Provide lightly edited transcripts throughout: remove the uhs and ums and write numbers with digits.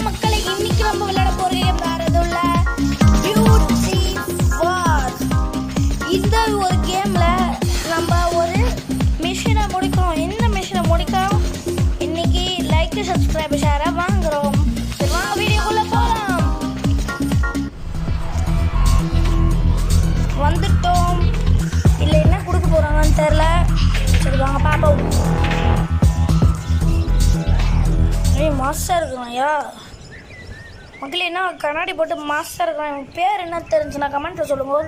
மக்களை இன்னைக்கு நம்ம விளையாட போற கேம் வேறதுல்ல பியூட்டி வார். இந்த ஒரு கேம்ல நம்ம ஒரு மிஷினை முடிக்கிறோம். என்ன மிஷினை முடிக்கிறோம்? இன்னைக்கு லைக் சப்ஸ்கிரைப் ஷேரை வாங்குறோம். சரி வாங்க வீடியோக்குள்ள போலாம். வந்துட்டோம். இல்ல என்ன கொடுக்க போறாங்கன்னு தெரியல. சரி வாங்க பாப்போம். மாஸ்டர் இருக்கிறாயா மக்களே? என்ன கண்ணாடி போட்டு மாஸ்டர் இருக்கிறான். என் பேர் என்ன தெரிஞ்சுன்னா கமெண்ட்டில் சொல்லுங்க.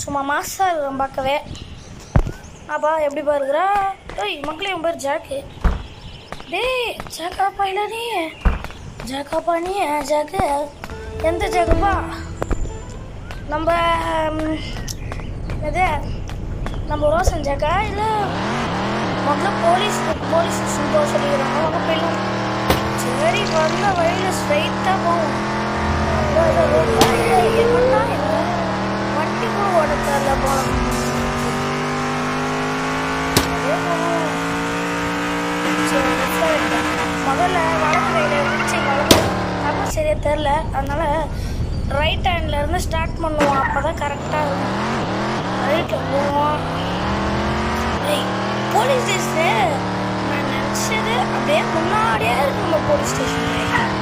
சும்மா மாஸ்டர் இருக்கிறான் பார்க்கவே. அப்பா எப்படி பாருக்குறா? ஏய் மக்களே, என் பேர் ஜாக்கு. டேய் ஜாக்காப்பா இல்லை நீ? ஜாக்காப்பா நீ? ஜாக்கு எந்த ஜாக்குப்பா? நம்ம எது நம்ம ரோசன் ஜாக்கா இல்லை முதல்ல போலீஸ் ஸ்டேஷன் போக சொல்லிக்கிறாங்க. அவங்க போயிடலாம். சரி வந்த வழியில் ஸ்ட்ரைட்டாக போவோம். என்னன்னா வண்டி கூட ஓட தெரியல போகலாம். முதல்ல வலது கையில் வச்சு அப்போ சரியா தெரில. அதனால ரைட் ஹேண்டில் இருந்து ஸ்டார்ட் பண்ணுவோம். அப்போ தான் கரெக்டாக இருக்கும். ரைட்டில் போவோம். போலீஸ் ஸ்டேஷன் நான் நினச்சது அப்படியே முன்னாடியே இருக்கு. நம்ம போலீஸ் ஸ்டேஷன்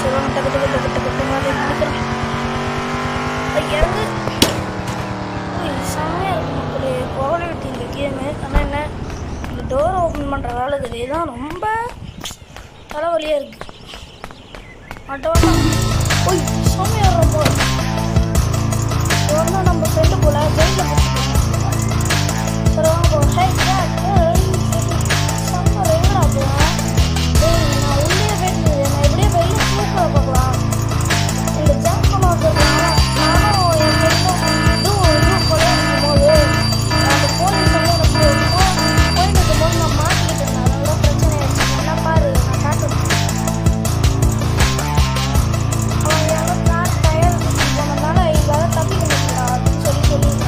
சொல்லுவாங்க. டக்கு டக்கு டக்கு டக்கு மாதிரி நினைக்கிறேன். இறங்கு செம்மையாக இருக்கும் மக்களே. குவாலிட்டி இந்த கேமு. ஆனால் என்ன இந்த டோர் ஓப்பன் பண்ணுற வேலை இருக்குது. தான் ரொம்ப தலைவலியாக இருக்குது. மட்டும் ஓய் செம்மையாக ரொம்ப ஒன்றும் நம்ம ஃப்ரெண்டு போல் ஜெயிலில் போட்டு சரி வாங்க போவோம். ஹே செம்ம ரெகுலா போவோம். நான் உள்ளே போயிட்டு நான் எப்படியே வெளியே சூப்பராக பார்க்கலாம். இந்த ஜம்ப் பண்ண வச்சுருக்கேன். நானும் என் ஃப்ரெண்டும் இதுவும் கொலை இருக்கும்போது அந்த போலீஸ் வந்து எனக்கு போயிட்டு இருக்கும்போது நான் மாட்டிக்கிட்டு இருந்தேன். அதனால பிரச்சனை ஆயிடுச்சு. என்ன பாரு நான் காட்டுறேன். அவன் எவ்வளோ கார் டயர் போனதுனால எங்களால் தப்பிக்க முடியல அப்படின்னு சொல்லியிருந்தேன்.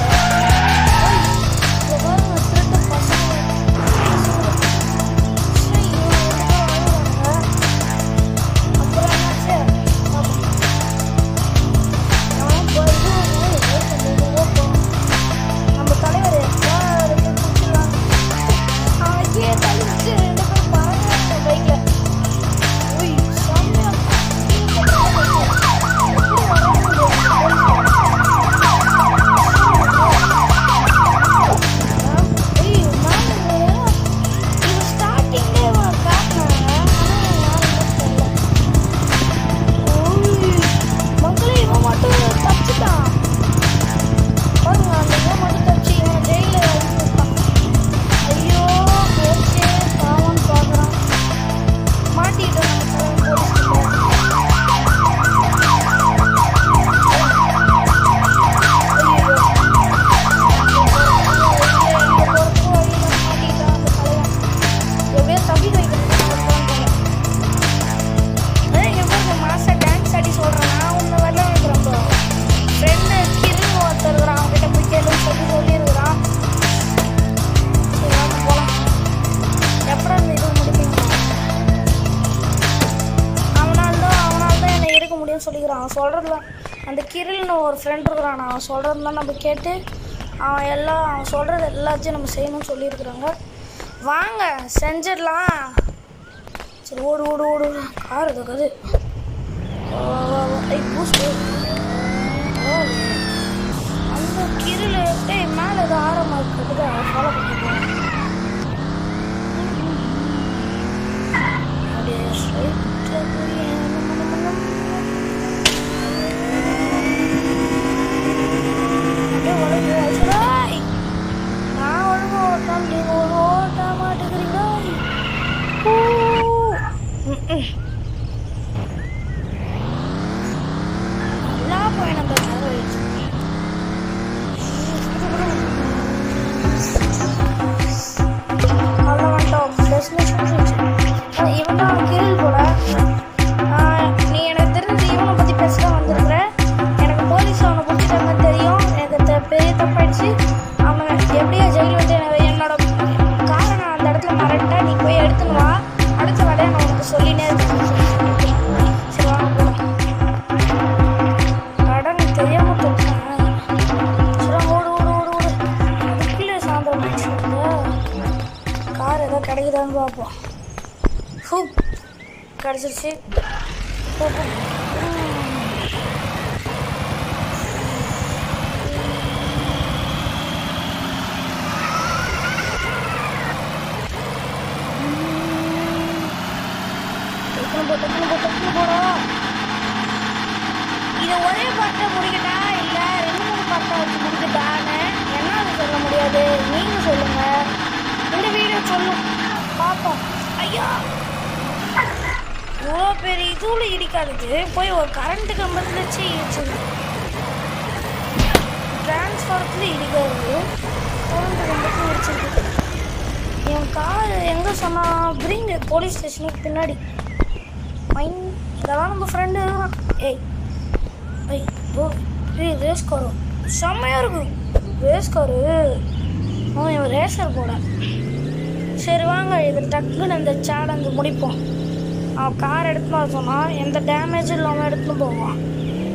சொல்லிக்கிறான். அவன் சொல்கிறதுல அந்த கிரில்னு ஒரு ஃப்ரெண்ட் இருக்கிறான். அவன் சொல்கிறதுலாம் நம்ம கேட்டு அவன் சொல்கிறது எல்லாத்தையும் நம்ம செய்யணும்னு சொல்லியிருக்கிறாங்க. வாங்க செஞ்சிடலாம். சரி ஓடு ஓடு ஓடு. கார் இருக்காது. அந்த கிரில் மேலே ஏதோ ஆரமாக இருக்கிறது ஃபாலோ பண்ணிப்போம். அப்படியே ஸ்ட்ரைட்டாக நான் ஒழுங்கு ஓட்டாம நீங்க ஒரு ஓட்ட மாட்டேங்கிறீங்க. நல்லா போய் நம்ம அவ்வளோ வந்துட்டோம். டெஸ்டினேஷன் இவன் தான் கிரில் போல. போ போ. டக்குனு போடா. இதை ஒரே பாட்டை முடிக்கட்டா இல்லை 2-3 பாட்டை வச்சு முடிக்கட்டான்னு என்னால் சொல்ல முடியாது. நீங்கள் சொல்லுங்கள். இந்த வீடியோ சொல்லும் பார்ப்போம். ஐயா இவ்வளோ பெரிய இதுவில் இடிக்காதது போய் ஒரு கரண்ட்டு கம்பத்தில் வச்சு இடிச்சுது. டிரான்ஸ்ஃபாரத்தில் இடிக்காது கரண்ட்டு கம்பத்தில் இடிச்சிருக்கு. என் கார் எங்கே சொன்னால் பிரிங்க போலீஸ் ஸ்டேஷனுக்கு பின்னாடி. இதெல்லாம் நம்ம ஃப்ரெண்டு. ஏய் ப்ரோ ரேஸ் காரு செம்மையாக இருக்கும். ரேஸ் காரு அவன் இவன் ரேசர் போட. சரி வாங்க இது டக்குன்னு இந்த சேலஞ்சு முடிப்போம். அவன் கார் எடுத்துன்னு வர சொன்னான். எந்த டேமேஜும் இல்லாமல் எடுத்துன்னு போவான்.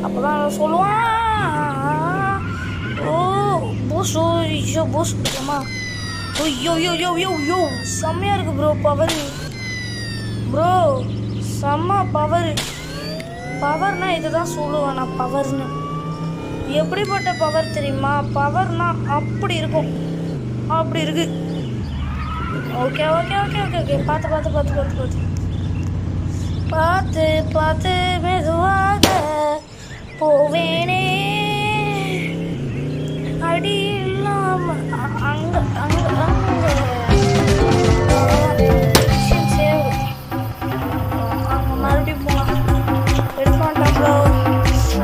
அப்போ தான் சொல்லுவான் ஓ பூஸ் ஐயோ பூஸ் கொடுக்கலாமா. ஐயோ யோ யோ யோ யோ செம்மையாக இருக்குது ப்ரோ பவர். ப்ரோ செம்ம பவர்னா இதுதான் சொல்லுவேன் நான் பவர்னு. எப்படிப்பட்ட பவர் தெரியுமா? பவர்னா அப்படி இருக்கும். அப்படி இருக்கு. Okay okay okay okay okay பார்த்து மெதுவாக போவேனே அடி இல்லாம அங்க அங்க அங்க மறுபடியும் போகலாம். எடுக்க மாட்டான் ப்ரோ.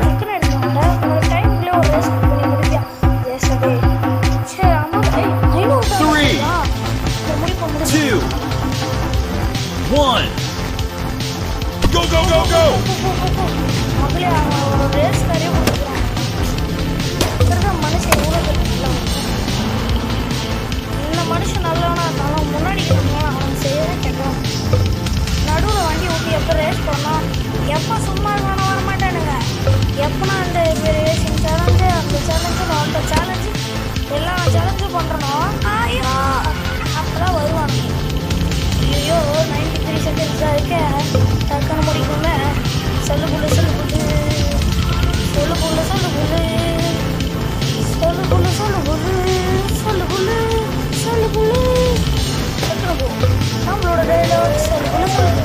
டக்குன்னு எடுக்க மாட்டேன். உங்களோட டைம்குள்ளே ஒரு ரேஸ் பண்ணி முடிப்பியா? சரி சரி 500 முடிப்போம். 2 1 Go go go go. மகளே அவன் ஒரு ரேஸ் நிறைய கொடுக்குறான். மனுஷன் எவ்வளோ இந்த மனுஷன் நல்லவனா இருந்தாலும் முன்னாடி அவன் செய்யவே கேட்கலாம். நடுவில் வண்டி ஊட்டி எப்போ ரேஸ் பண்ணோம். எப்போ சும்மா வர மாட்டானுங்க. எப்போனா அந்த ரேசிங் சேலஞ்சு அந்த சேலஞ்சு அந்த சேலஞ்சு எல்லா சேலஞ்சும் பண்ணுறனோ ஐயோ அப்போ தான் வருவானுங்க. ஐயோ 93 செகண்ட்ஸ் தான் இருக்க. டக்குன்னு முடிக்கணும்ல. சொல்லு புல்லு சொல்லு புல்லு சொல்லு புல்லு சொல்லு புல்லு சொல்லு புல்லு சொல்லு புல்லு சொல்லு புல்லு சொல்லு புல்லு நம்மளோட டைலாக் சொல்லு புல்லு சொல்லு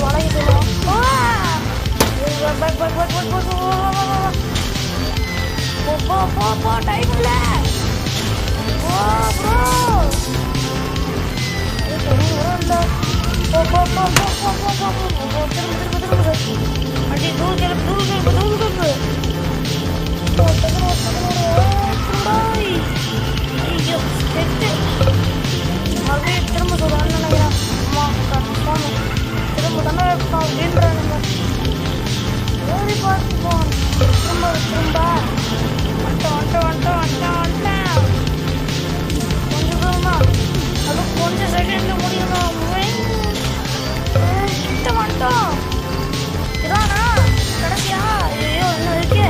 வளைய சொல்லுவோம். போ டைம் இல்லை. ஓ ப்ரோ அடி தூள் கிளப்பு அப்படியே திரும்ப சொல்லுவான்னு நினைக்கிறேன். அம்மா கன்ஃபார்ம் திரும்ப தானே வைப்பான் அப்படின்றானுங்க. ஓடி பார்த்துப்போம். திரும்ப வந்துட்டேன் கொஞ்சம் தூரமா அது கொஞ்சம் செகண்ட் முடியணும். கிட்ட வந்துட்டோம். இதானா கடைசியா? ஐயோ இன்னும் இருக்கே.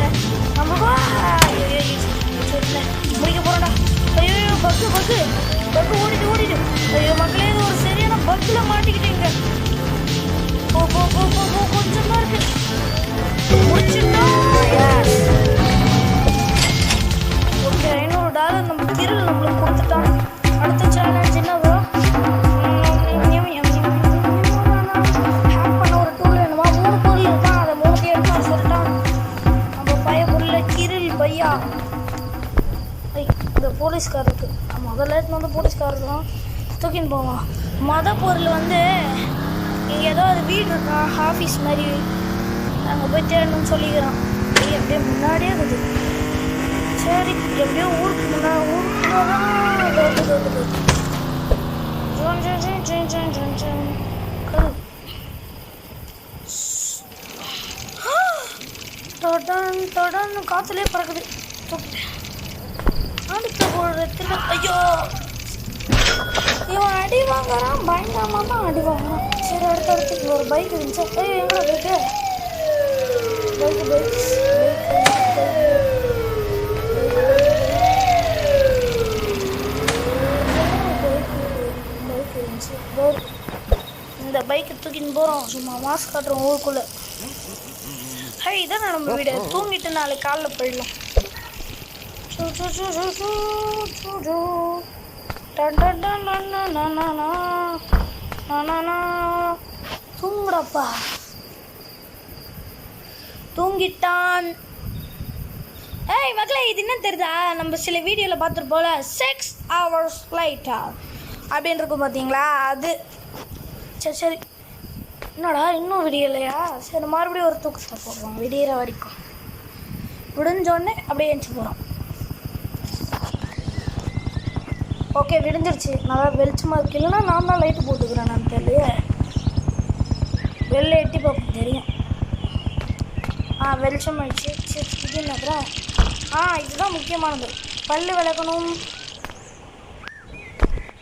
நம்ம முடிக்க போறோம்டா. ஐயோ பக்கு ஓடிட்டு. ஐயோ மக்களே இது ஒரு சரியான பக்கில் மாட்டிக்கிட்டீங்க. போ கொஞ்சம் தான் இருக்கு. முடிச்சுட்டோம். ஓகே $500 நம்ம கிரில் நம்மளுக்கு கொடுத்துட்டான். அடுத்த சேலஞ்ச் என்ன ப்ரோ? ஹேக் பண்ண ஒரு டூல் வேணுமா? 3 பொருள் இருக்கான். அதை 3 எடுத்து சொல்லிட்டான். நம்ம பொருள் கிரில் பையா. இந்த போலீஸ்காரருக்கு முதல்ல எடுத்து போலீஸ்காரருக்கு தான் தூக்கின்னு போவான். பொருள் வந்து இங்கே ஏதோ ஒரு வீடு இருக்கான் ஆஃபீஸ் மாதிரி. அங்கே போய் தேடணும்னு சொல்லிக்கிறான். அப்படியே முன்னாடியே இருக்குது. சரி எப்படியோ ஊருக்கு தொடர்ந்து காத்துலேயே பறக்குது. அடுத்த போடுறதுக்கு ஐயோ இவன் அடி வாங்குறான். பயங்கரமாக தான் அடி வாங்குறான். சரி அடுத்தடுத்து இங்கே ஒரு பைக் இருந்துச்சு. ஐயோ எங்கடா பைக்கு இந்த பைக்கை தூக்கின்னு போகிறோம். சும்மா மாஸ்க் காட்டுறோம் ஊருக்குள்ளே. ஹே இதான் நம்ம வீடு. தூங்கிட்டு நாளைக்கு காலைல போயிடலாம். தூங்குடப்பா. தூங்கிட்டான். ஏய் மக்களே, இது என்ன தெரியுதா? நம்ம சில வீடியோவில் பார்த்துருப்போல 6 hours later அப்படின்னு இருக்கும் பார்த்தீங்களா? அது சரி சரி. என்னடா இன்னும் விடிய இல்லையா? சரி மறுபடியும் ஒரு தூக்கத்தை போடுவோம் விடிகிற வரைக்கும். விடிஞ்சோடனே அப்படியே எழுந்துச்சு போகிறோம். ஓகே விடிஞ்சிருச்சு. நல்லா வெளிச்சமாக இருக்கு. இல்லைன்னா நான் தான் லைட்டு போட்டுக்கிறேன். நான் தெரியலையே. வெளில எட்டி பார்ப்போம் தெரியும். வெளிச்சம் ஆயிடுச்சு. சரி இது என்னதுரா? இதுதான் முக்கியமானது. பல்லு விளக்கணும்,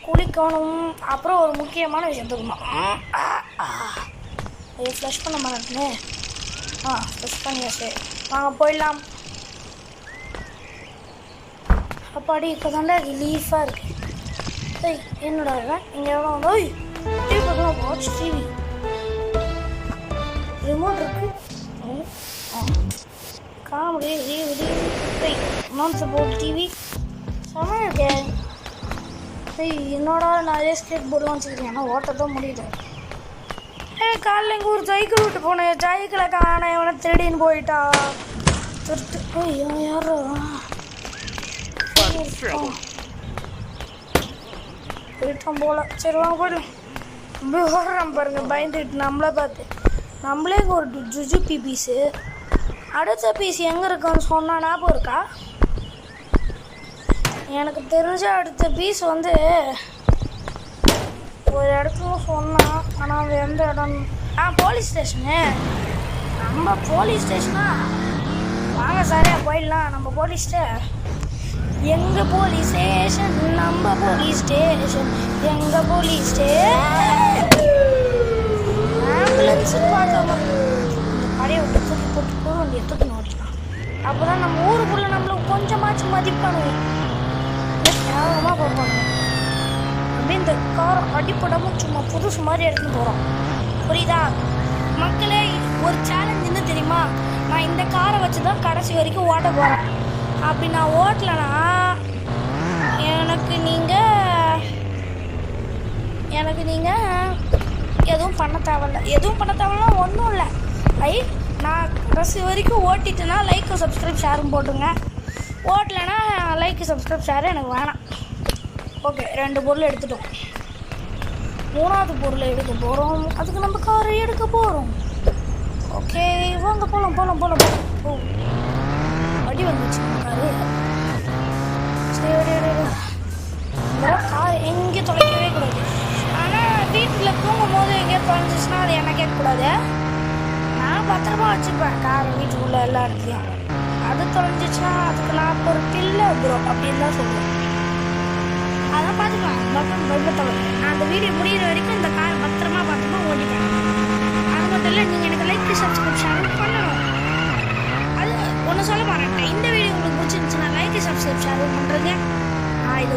குளிக்கணும், அப்புறம் ஒரு முக்கியமான விஷயம் தூக்கணும். ஐயோ ஃப்ளஷ் பண்ண மாட்டேனே. ஃப்ளஷ் பண்ணியாச்சு. வாங்க போயிடலாம். அப்பாடி இப்போ தாண்டா ரிலீஃபாக இருக்கு. ஏய் என்னடா இங்கே எவ்வளோ வந்து ஓய் டிவி பார்க்கலாம். Watch TV. ரிமோட் இருக்கு. காமெடி நான் சப்போர்ட் டிவி செம்மையாக இருக்கே. என்னோட நிறைய ஸ்கேட் போர்டெலாம் வச்சுருக்கேன். ஆனால் ஓட்டத்தான் முடியுது. காலைல எங்கள் ஊர் சைக்கிள் விட்டு போனேன். சைக்கிளை காண எவனை திருடின்னு போயிட்டா. திருட்டு யாரோ போயிட்டான் போல. சரி வாங்க போயிடலாம். இப்படி ஓடுறான் பாருங்க பயந்துட்டு நம்மளை பார்த்து. நம்மளே ஒரு ஜுஜுபி பீஸு. அடுத்த பீஸ் எங்கே இருக்குன்னு சொன்னா ஞாபகம் இருக்கா? எனக்கு தெரிஞ்ச அடுத்த பீஸ் வந்து ஒரு இடத்துல சொன்னான். ஆனால் அது எந்த இடம்? Police station. நம்ம போலீஸ் ஸ்டேஷனா? வாங்க சாரே போயிடலாம். நம்ம போலீஸ்ட்ட எங்கள் போலீஸ் ஸ்டேஷன், நம்ம போலீஸ் ஸ்டேஷன், எங்கள் போலீஸ் ஆம்புலன்ஸு பார்க்காம பழைய விட்டு தூக்கி போட்டு போக வேண்டிய தூக்கி ஓடிக்கலாம். அப்போ தான் நம்ம ஊருக்குள்ளே நம்மளுக்கு கொஞ்சமாச்சும் மதிப்பானுவோம். கேவலமாக பார்ப்பாங்க. அப்படியே இந்த கார் அடிப்படமும் சும்மா புதுசு மாதிரி எடுத்துன்னு போகிறோம். புரியுதா மக்களே? ஒரு சேலஞ்ச் என்ன தெரியுமா? நான் இந்த காரை வச்சு தான் கடைசி வரைக்கும் ஓட்ட போகிறேன். அப்படி நான் ஓட்டலைன்னா எனக்கு நீங்கள் எதுவும் பண்ண தேவையில்ல. எதுவும் பண்ண தேவையில்ல ஒன்றும் இல்லை. நான் கடைசி வரைக்கும் ஓட்டிட்டேன்னா லைக்கு சப்ஸ்கிரைப் ஷேரும் போட்டுங்க. ஓட்டலைன்னா லைக்கு சப்ஸ்கிரைப் ஷேரு எனக்கு வேணாம். ஓகே 2 பொருள் எடுத்துட்டோம். 3வது பொருளை எடுக்க போகிறோம். அதுக்கு நம்ம காரை எடுக்க போகிறோம். ஓகே வாங்க போகலாம் போகலாம் போகலாம் போகலாம். அடி வந்துச்சு காரு. சரி கார் எங்கேயும் தொலைக்கவே கூடாது. ஆனால் வீட்டில் தூங்கும் போது எங்கேயும் தொலைஞ்சிச்சுன்னா அது என்ன கேட்கக்கூடாது. நான் பத்திரமா வச்சுருப்பேன் காரை வீட்டுக்குள்ளே எல்லா இடத்துலையும். அது தொலைஞ்சிச்சுன்னா அதுக்கு நான் பொறுப்பு இல்லை ப்ரோ அப்படின்னு தான் சொல்லுவேன். அதான் பார்த்துக்கலாம். பயப்பத்தவரை நான் அந்த வீடியோ முடிகிற வரைக்கும் இந்த காரை பத்திரமா ஓட்டிப்பேன். அது மட்டும் இல்லை, நீங்கள் எனக்கு லைக் சப்ஸ்கிரைப் ஷேர் பண்ணணும். அது ஒன்று சொல்ல மாட்டேன். இந்த வீடியோ உங்களுக்கு பிடிச்சிருந்துச்சுன்னா லைக் சப்ஸ்கிரைப் ஷேர் பண்ணுறேங்க. இது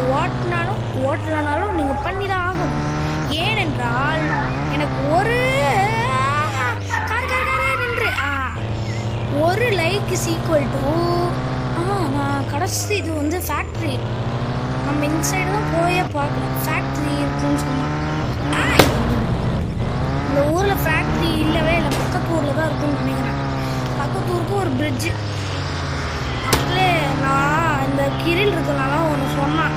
ஓட்டலனாலும் நீங்கள் பண்ணி தான் ஆகணும். ஏனென்றால் எனக்கு ஒரு லைக் இஸ் ஈக்குவல் டு நான் கடைசி இது வந்து ஃபேக்ட்ரி. நம்ம இன்சைடு தான் போயே பார்க்கலாம். ஃபேக்ட்ரி இருக்குன்னு சொன்னோம். இந்த ஊரில் ஃபேக்ட்ரி இல்லவே இல்லை. பக்கத்து ஊரில் தான் இருக்குன்னு நினைக்கிறேன். பக்கத்து ஊருக்கு ஒரு பிரிட்ஜு. அப்படியே நான் இந்த கிரில் இருக்கனால ஒன்று சொன்னான்.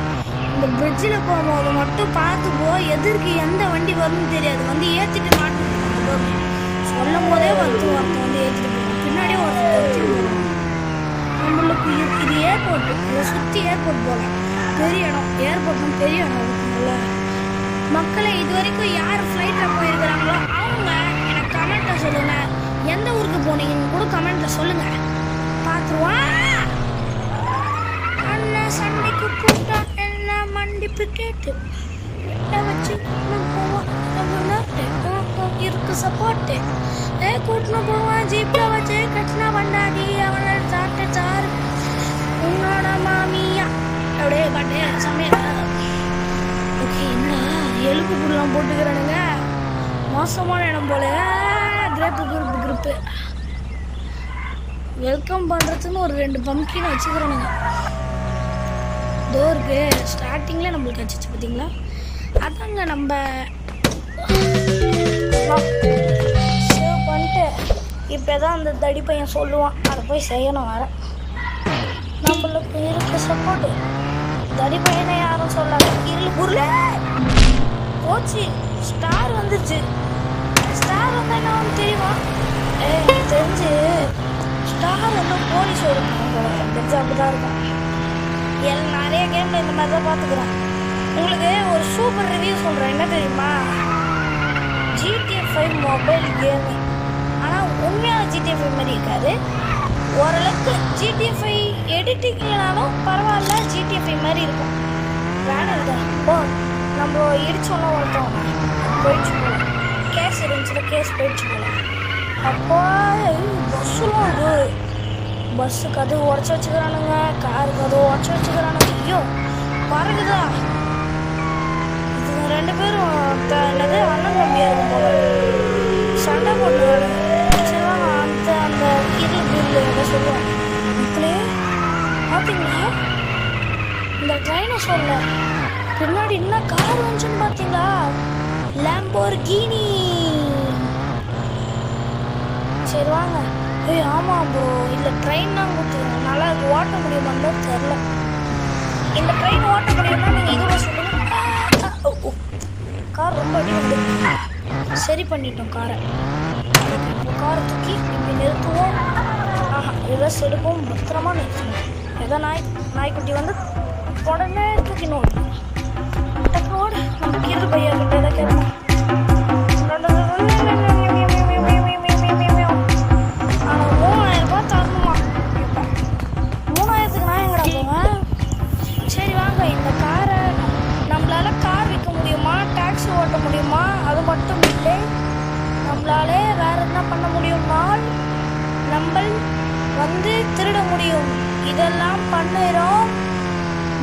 இந்த பிரிட்ஜில் போகும்போது மட்டும் பார்த்து எதிர்க்கு எந்த வண்டி வரும்னு தெரியாது. வந்து ஏற்றிட்டு மாட்டு சொல்லும் போதே ஒருத்தன் வந்து ஏற்றிட்டு போவோம். பின்னாடியே ஒருத்தர் நம்மளுக்கு இது ஏர்போர்ட்டு. இதை சுற்றி ஏர்போர்ட் போகல. பெரிய இடம். ஏர்போர்ட்டும் பெரிய இடம் இருக்குங்கள. மக்களை இது வரைக்கும் யார் ஃப்ளைட்டில் போயிருக்கிறாங்களோ அவங்க எனக்கு கமெண்ட்டில் சொல்லுங்கள். எந்த ஊருக்கு போனீங்கன்னு கூட கமெண்ட்டில் சொல்லுங்கள். பார்த்துருவான். அண்ணன் சண்டைக்கு கூப்பிட்டா எல்லாம் மண்டிப்பு கேட்டு வச்சு போவோம். இருக்கு சப்போர்ட்டு கூட்டின்னு போவான். ஜீப்பில் வச்சு கட்டினா வண்டாடி அவனை சாப்பிட்டு சாரு உன்னோட மாமியா அப்படியே பாட்டு சமையல். ஓகே என்ன எலும்பு புல்லாம் போட்டுக்கிறானுங்க. மோசமான இடம் போல. கிரூப்பு வெல்கம் பண்ணுறதுன்னு ஒரு 2 பம்கின் வச்சுக்கிறோனுங்க. டோருக்கு ஸ்டார்டிங்கில் நம்மளுக்கு வச்சிச்சு பார்த்தீங்களா? அதாங்க நம்ம சேவ் பண்ணிட்டு இப்போ தான் அந்த தடி பையன் சொல்லுவான், அதை போய் செய்யணும். வர நம்மளுக்கு இருக்க சப்போர்ட்டு தடி பையனை யாரும் சொல்லாத. இருள் புருளே போச்சு. ஸ்டார் வந்துருச்சு. ஸ்டார் வந்தால் என்ன ஒன்று தெரியுமா? எனக்கு தெரிஞ்சு ஸ்டார் வந்து போலீஸ் இருக்கும். தெரிஞ்சு அப்படி தான் இருக்கும். நிறைய கேமில் இந்த மாதிரி தான் பார்த்துக்குறேன். உங்களுக்கு ஒரு சூப்பர் ரிவ்யூ சொல்கிறேன். என்ன தெரியுமா? GTA 5 mobile game. ஆனால் உண்மையான GTA 5 மாதிரி இருக்காது. ஓரளவுக்கு GTA 5 எடிட்டிங் இல்லைனாலும் பரவாயில்ல, GTA 5 மாதிரி இருக்கும். வேணும் இருக்கேன். ஓ நம்ம இடிச்சோன்னா ஒருத்தோம் போயிடுச்சு போல. கேஸ் இருந்துச்சுன்னா கேஸ் போயிடுச்சு போல. அப்போ பஸ்ஸுலாம் இது பஸ்ஸுக்கு அது உடச்சி வச்சுக்கிறானுங்க, காருக்கு அது உடச்சி வச்சுக்கிறானுங்க. ஐயோ பறகுதா. இதுங்க 2 பேரும் என்னது அண்ணன் தம்பியாக இருக்கும் போல சண்டை போட்டுவாங்க. சரி வாங்க அந்த இருள் பில்லு எதை சொல்லுவோம். மக்களே பார்த்தீங்களா? இந்த ட்ரெயினை சொல்ல பின்னாடி என்ன கார் வந்துச்சுன்னு பார்த்தீங்களா? லாம்போர்கினி. சரி வாங்க. ஆமாம் ப்ரோ, இந்த ட்ரெயின் தான் கொடுத்துருங்க. நல்லா ஓட்ட முடியுமான்னு தெரில. இந்த ட்ரெயின் ஓட்ட முடியும்னா நீங்கள் இதோட சொல்லுங்கள். கார் ரொம்ப அடி வந்து சரி பண்ணிட்டோம் காரை. இப்போ காரை தூக்கி இப்படி நிறுத்துவோம். ரிவர்ஸ் எடுப்போம். பத்திரமா நிறுத்தணும். ஏதோ நாய்க்குட்டி வந்து உடனே தூக்கினோம். டக்குனோடு நம்ம கீழே பையா கிட்ட எதை கேட்போம். ஓட்ட முடியுமா? அது மட்டும் இல்லை, நம்மளாலே வேற என்ன பண்ண முடியும்னால் நம்ம வந்து திருட முடியும். இதெல்லாம் பண்ணுறோம்.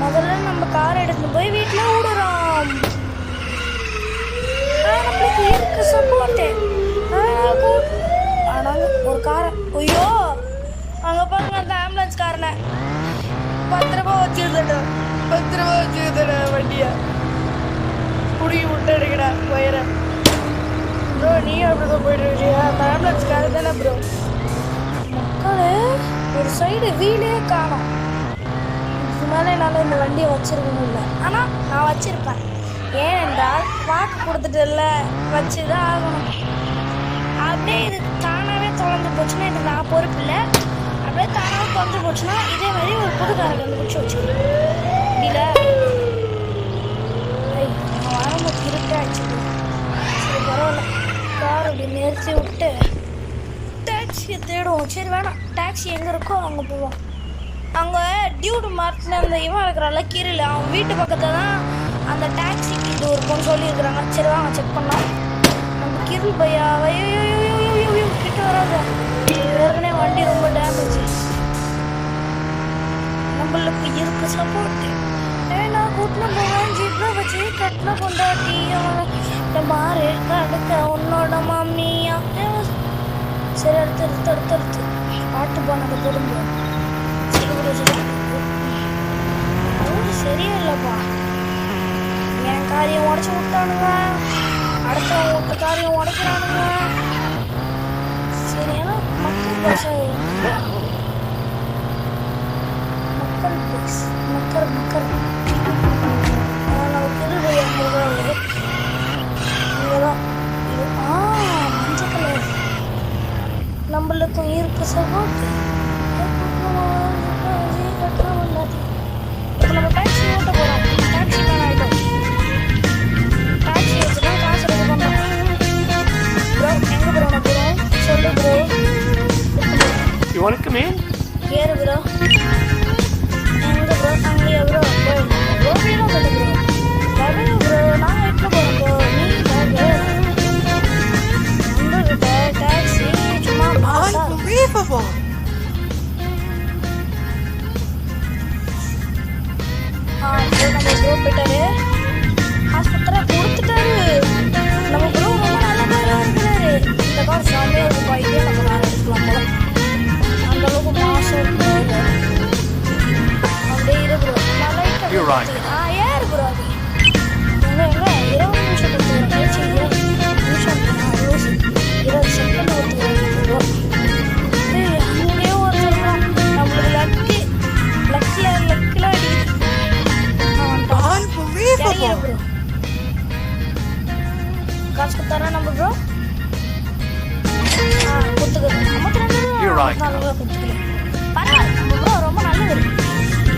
முதல்ல நம்ம காரை எடுத்து போய் வீட்டில் விடுறோம். நம்மளுக்கு இருக்கு சப்போர்ட்டு. ஆனால் ஒரு காரை ஐயோ அங்கே பாருங்க அந்த ஆம்புலன்ஸ் காரனை 10 ரூபா வச்சுருந்தேன். 10 ரூபா வச்சுருந்தேன் வண்டியை குடி விட்டு எடுக்கடா வயிற. ப்ரோ நீ அப்படிதான் போயிட்டு இருக்கியா? அந்த ஆம்புலன்ஸ்கார தானே ப்ரோ. மக்களே ஒரு சைடு வீலே காணும். இதுக்கு மேலே என்னால் இந்த வண்டியை வச்சிருக்கணும் இல்லை. ஆனால் நான் வச்சிருப்பேன். ஏனென்றால் வாக்கு கொடுத்துட்டு வச்சு தான் ஆகணும். அப்படியே இது தானாகவே தொலைஞ்சு போச்சுன்னா இது நான் பொறுப்பு இல்லை. அப்படியே தானாக தொலைஞ்சு போச்சுன்னா இதே மாதிரி ஒரு புது காரை கண்டுபிடிச்சி வச்சுக்கணும். இல்லை இருட்டாச்சு. சரி பரவாயில்ல, கார் அப்படி நிறுத்தி விட்டு டாக்ஸியை தேடுவோம். சரி வேணாம், டாக்ஸி எங்கே இருக்கோ அங்கே போவோம். அங்கே டியூடு மார்ட்டில் அந்த இவன் இருக்கிறான்ல கீரில், அவன் வீட்டு பக்கத்தில் தான் அந்த டாக்ஸிக்கு இது இருக்கும்னு சொல்லியிருக்கிறாங்க. சரி வாங்க செக் பண்ணோம். நம்ம கிருள் பையா கிட்ட வராது. ஏற்கனவே வண்டி ரொம்ப டேமேஜ். நம்மளுக்கு இருக்கு சப்போர்ட்டு. நான் கூட்டின போவேன் ஜீப்பில் வச்சு கட்டின கொண்டாட்டியா மாறு அடுத்த உன்னோட மாமியா. சரி அடுத்து பாட்டு போனதை பொருந்தோம். சரியா இல்லைப்பா. என் காரியம் உடச்சி விட்டானுங்க, அடுத்த வீட்டு காரியம் உடைக்கிறானுங்க. சரி ஏன்னா மக்கள் பாஷை மக்கள் நமக்கு இங்கேதான் மஞ்சள் கலர் நம்மளுக்கும் இருக்கு சப்போர்ட். இப்போ நம்ம டாக்ஸி ஓட்ட போகிறோம். டாக்ஸி மேன் ஆகிட்டோம். டாக்ஸி வச்சுன்னா காசு ரெடி பண்ணுறோம். ப்ரோ எங்கே ப்ரோ நான் போகிறோம் சொல்லு ப்ரோ. ஏறு ப்ரோ. எங்கே ப்ரோ? அங்கேயா ப்ரோ? ப்ரோ வீடும் பண்ணு ப்ரோ. வரவே ப்ரோ நான் எட்டில் போகிறோம் ப்ரோ. நீ நம்மகிட்ட டாக்ஸி சும்மா நம்ம ப்ரோ போயிட்டாரு. ஆஸ்பத்திரி கொடுத்துட்டாரு. நம்ம ப்ரோ ரொம்ப நல்லதா You're right. ஏறு ப்ரோ அது எங்க 20 நிமிஷம் கொடுத்துக்கிறேன் கழிச்சு 20 நிமிஷம் 20 செகண்ட் கொடுத்துக்கிறேன் ப்ரோ அங்கேயே ஒரு சொல்கிறான் நம்மளுக்கு லக்கில் அடிக்குது இறங்கிடு ப்ரோ காசு கொடுத்தாரா நம்ம ப்ரோ கொடுத்துக்கிறேன் நமக்கு கொடுத்துக்கிறேன் பரவாயில்ல நம்ம ப்ரோ ரொம்ப நல்லது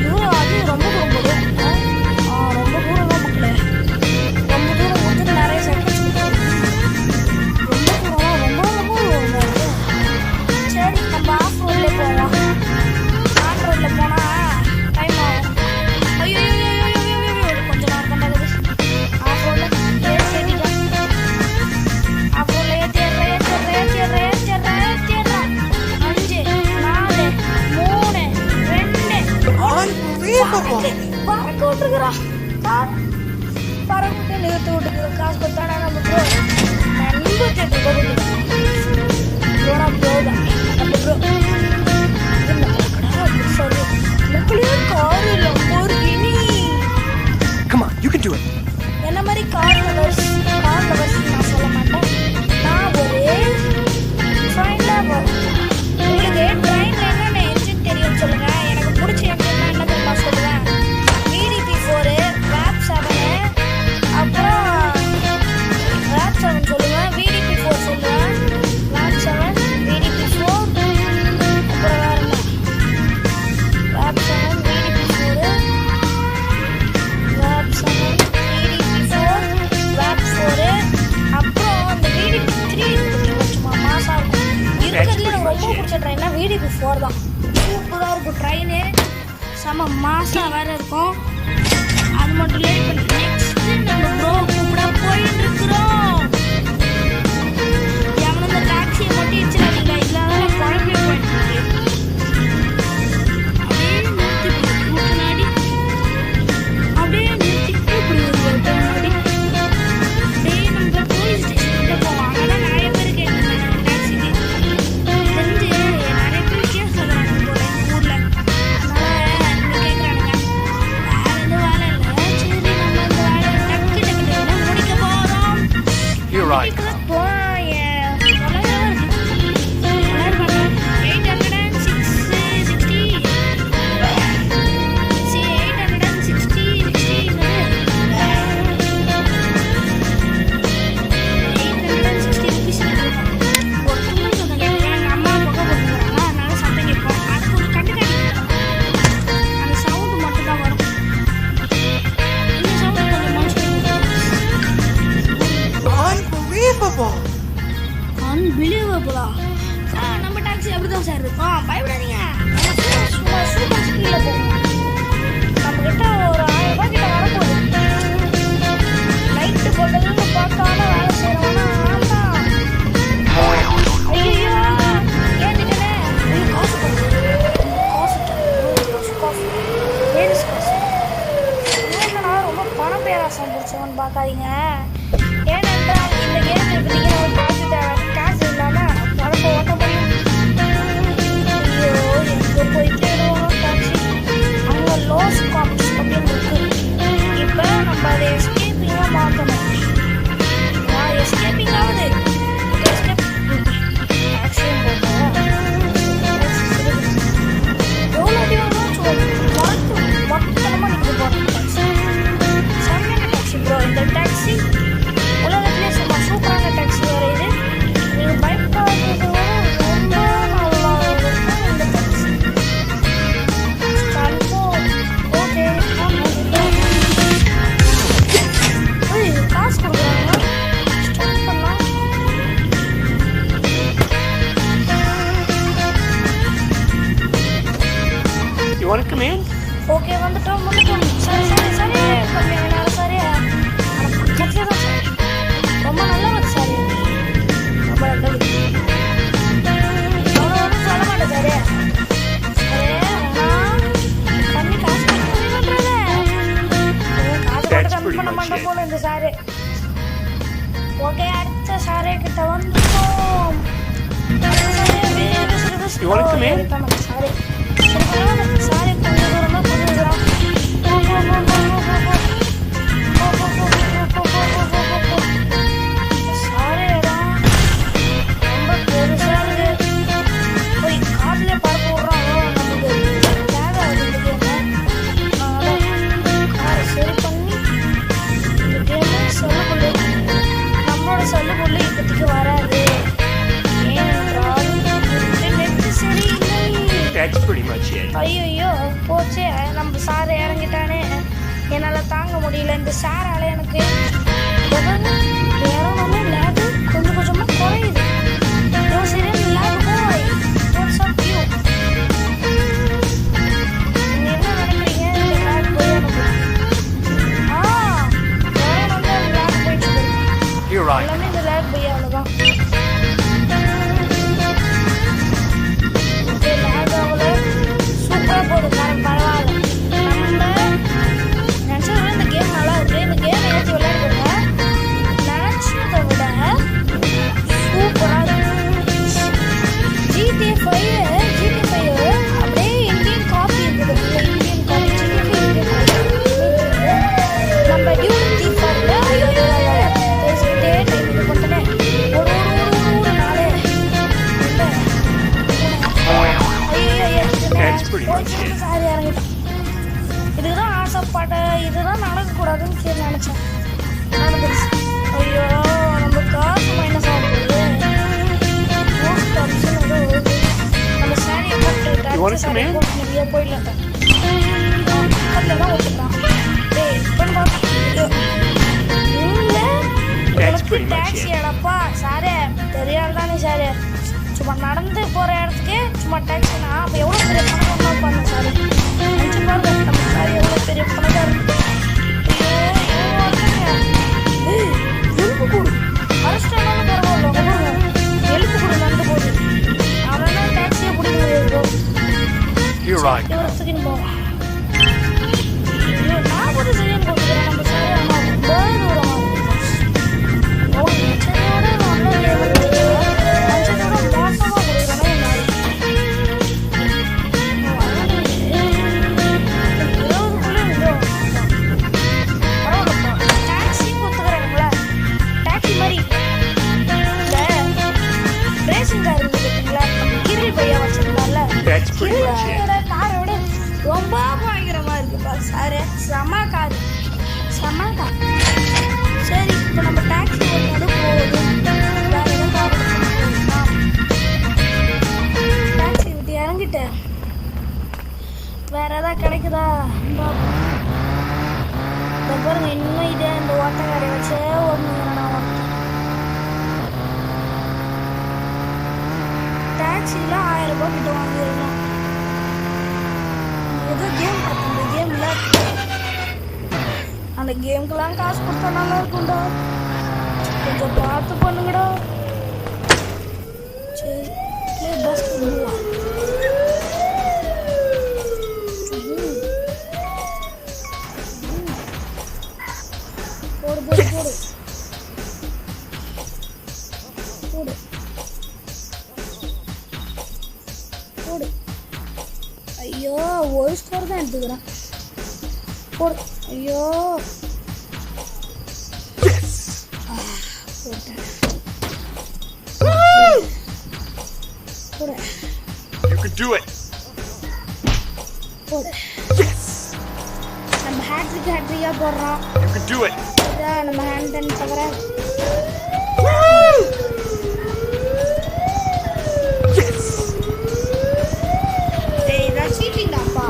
இவ்வளோ அது ரொம்ப தூரம் போகுது ரொம்ப தூரம் தான் மக்களே ரொம்ப தூரம் கொடுத்துட்டு நிறைய செகண்ட்ஸ் ரொம்ப தூரம் ரொம்ப சரி நம்ம ஆஃப் ரோட்லேயே போவோம் ஆன் ரோட்டில் போனால் டைம் ஆகும் ஐயோ கொஞ்சம் நேரம் பண்ணாது ஆஃப் ரோட்டில் ஏற்றிட்டேன் ஆஃப் ரோட்டில் ஏற்றிடுறேன் 5 4 3 2 பறக்க விட்டுருக்குறா பறக்க நிறுத்தி விட்டுருக்குறோம் காசு கொடுத்தானா நம்ம ப்ரோ 88 ரூபாய் ப்ரோனா ப்ரோ தான் நம்ம ப்ரோ சாரி மக்களே கார் இல்லை ஒரு இனி Come on, you can do it. என்ன மாதிரி கார் லவர்ஸ் நான் சொல்ல மாட்டேன் நான் ஒரு ட்ரெயினில் போகிறேன் உங்களுக்கு ட்ரெயினில் என்னென்ன என்ஜின் தெரியும்னு சொல்லுங்கள் எனக்கு பிடிச்ச என்ஜின்னா என்ன தெரியுமா சொல்லுவேன் VDP4 வேப் 7 அப்புறம் வேப் 7 சொல்லுவேன் VDP4 சொல்லுவேன் வேப் 7 VDP4 அப்புறம் வேறு என்ன vape 7 VDP4 vape 7 VDP4 vape 4 அப்புறம் அந்த VDP3 சும்மா மாசா இருக்கும் இருக்கிறதுல எனக்கு ரொம்ப பிடிச்ச ட்ரெயின்னா VDP4 தான் சூப்பராக இருக்கும் ட்ரெயினு செம்ம மாசா வேறு இருக்கும் அது மட்டும் இல்லை இப்போ நெக்ஸ்ட்டு நம்ம ப்ரோ கூப்பிட போயிட்டு இருக்கிறோம் எவனும் இந்த டாக்ஸியை மட்டும் இடிச்சிடாதீங்க இல்லாத குழம்பே போயிட்டு இருக்கு அப்படியே நிறுத்தி முன்னாடி அப்படியே நிறுத்தி இப்படி ஒரு முன்னாடி அப்படியே நம்ம போலீஸ் ஸ்டேஷன்கிட்ட போவோம் அங்கெல்லாம் நிறைய பேர் கேட்குறாங்க டாக்ஸிக்கு தெரிஞ்சு நிறைய பேர் கேஸ் சொல்கிறாங்க போல எங்கள் ஊரில் அதனால் இங்கே கேட்குறானுங்க வேறு எதுவும் வேலை இல்லை சரி நம்ம இந்த வேலையை டக்கு முடிக்க போகிறோம் You're right. அன்பிலீவபிளா நம்ம டாக்ஸி அப்படிதான் சார் இருக்கும் பயப்படாதீங்க சூப்பர் ஸ்பீடில் போகும் நம்மக்கிட்ட ஒரு 1000 ரூபாய் கிட்ட வரப்போகுது லைட்டு போட்டதுன்னு பார்க்காம வேலை செய்கிறவனா ஐயோ ஏற்றிட்டேனே காசு லேடிஸ் காசு என்னன்னா ரொம்ப பணம் பேராசம் பிடிச்சவன்னு பார்க்காதீங்க ஏனென்றால் இந்த கேம் எடுத்தீங்கன்னா ஒரு காசு தேவை காசு இல்லாமல் பணத்தை ஓட்ட முடியும் ஐயோ எங்கே போய் தேடுவோம் டாக்ஸி அங்கே லோஸ் காப்ஸ் அப்படின்னு இருக்கு இப்போ நம்ம அதை எஸ்கேப்பிங்காக மாற்றணும் எஸ்கேப்பிங் ஆகுது எஸ்கேப் டாக்ஸியும் போட்டோம் எவ்வளோ அடி வாங்கணும் மொத்தமாக நிற்க போகிறோம் டாக்ஸி செம்மையான டாக்ஸி ப்ரோ இந்த டாக்ஸி உலகத்திலே சும்மா சூப்பரான டாக்ஸி வேறு இது நீங்கள் பயப்படாதது ரொம்ப நல்லா இருக்கும் இந்த டாக்ஸி ஓகே காசு கொடுக்குறாங்க ஸ்டார்ட் பண்ணலாம் You want to come in? Okay வந்துட்டோம் சரி கம்மியாக வேணாலும் சரி ஆனால் பக்கத்துலேயே தான் சார் ரொம்ப நல்லவர் சார் ரொம்ப நல்லது அவனை ஒன்றும் சொல்ல மாட்டேன் சார் கம்மி காசு கம்மி பண்ணுறது காசு போட்டு கம்மி பண்ண மாட்டோம் போல இந்த சாரு ஓகே அடுத்த சாரே கிட்ட வந்துட்டோம் You want to come in? Sorry sorry கொஞ்சம் தூரம் தான் கொஞ்சம் தூரம் pretty much it. ஐயோ போச்சே, நம்ம சார் இறங்கிட்டானே. என்னால் தாங்க முடியல இந்த சாரால். எனக்கு இறங்கணுமே லேபு கொஞ்சம் கொஞ்சமாக குறையுது. சரி லேபு போய் வாட்ஸ்அப் யூ நீங்கள் என்ன நினைக்கிறீங்க? இந்த லேப் போய் எனக்கு இறங்கணுமே லேப் போயிடுச்சு. You're right. எல்லாமே இந்த லேப் போய் அவ்வளோதான். சூப்பராக போகுது காரம், பரவாயில்ல. நம்ம நினச்சதை விட இந்த கேம் நல்லா இருக்குது. இந்த கேம் ஏற்றி விளையாடுங்க. நினச்சதை விட சூப்பராக இருக்கு. GTA 5 அப்படியே இந்தியன் காப்பி இருக்குது. இந்தியன் காப்பி நம்ம டியூட்டி தீஃபாரில் பேசிக்கிட்டே டைம் இது பண்ணிட்டேனே. ஒரு ஒரு நாளே சாரி இறங்கிட்டேன். இதுதான் ஆசைப்பட்டேன். இதுதான் நடக்கக்கூடாதுன்னு நினச்சேன். நடந்துருச்சு. ஐயோ நம்ம காசு மைனஸ் ஆகுது. நம்ம சாரியை போட்டு சாரியை போட்டு நிறைய போயிடலாம். பக்கத்தில் தான் ஒத்துக்கலாம். டாக்ஸி அடப்பா சாரே தெரியாது தானே சாரு. சும்மா நடந்து போகிற இடத்துக்கே சும்மா டாக்ஸினா அப்போ எவ்வளோ பெரிய பணம் பண்ண சாரு. நினச்சி பாருங்க நம்ம சார் எவ்வளோ பெரிய பணக்கார. எலும்பு கூடு அரஸ்டானாலும் பரவாயில்ல. எலும்பு கூடு நடந்து போகுது. அவனா டாக்ஸியை பிடிக்க முடியாது. இவரத்துக்குன்னு போவான். நான் ஒரு செகண்ட் கொடுக்குறேன். நம்ம சார் ஆனால் ரொம்ப தூரமாக ரொம்ப பயங்கரமா இருக்குப்பா சாரு. செம கார். சரி இப்போ நம்ம டாக்ஸி ஓட்டுறது போதும். வேற எதுவும் கார் டாக்ஸி விட்டு இறங்கிட்டேன். வேற ஏதாவது கிடைக்குதா பாருங்க. இன்னும் இதே இந்த ஓட்டக்காரை வச்சே ஒன்று டாக்ஸியில் 1000 ரூபாய் கிட்ட வாங்கிடணும். ஏதோ கேம் பார்த்தேன். இந்த கேமில் அந்த கேமுக்கெல்லாம் காசு கொடுத்தா நல்லா இருக்கும்டா. கொஞ்சம் பார்த்து பண்ணுங்கடா. சரி பஸ் பண்ணலாம். போடு போடு போடு போடு போடு. ஐயோ ஒரு ஸ்கோர் தான் எடுத்துக்கிறேன். போடு. ஐயோ போட்டேன். போடு. You can do it. போடு. நம்ம ஹேட்ரிக்கா போடுறோம். You can do it. இதான் நம்ம ஹேண்ட் டென் தவிர இதான் சீட்டிங்டாப்பா.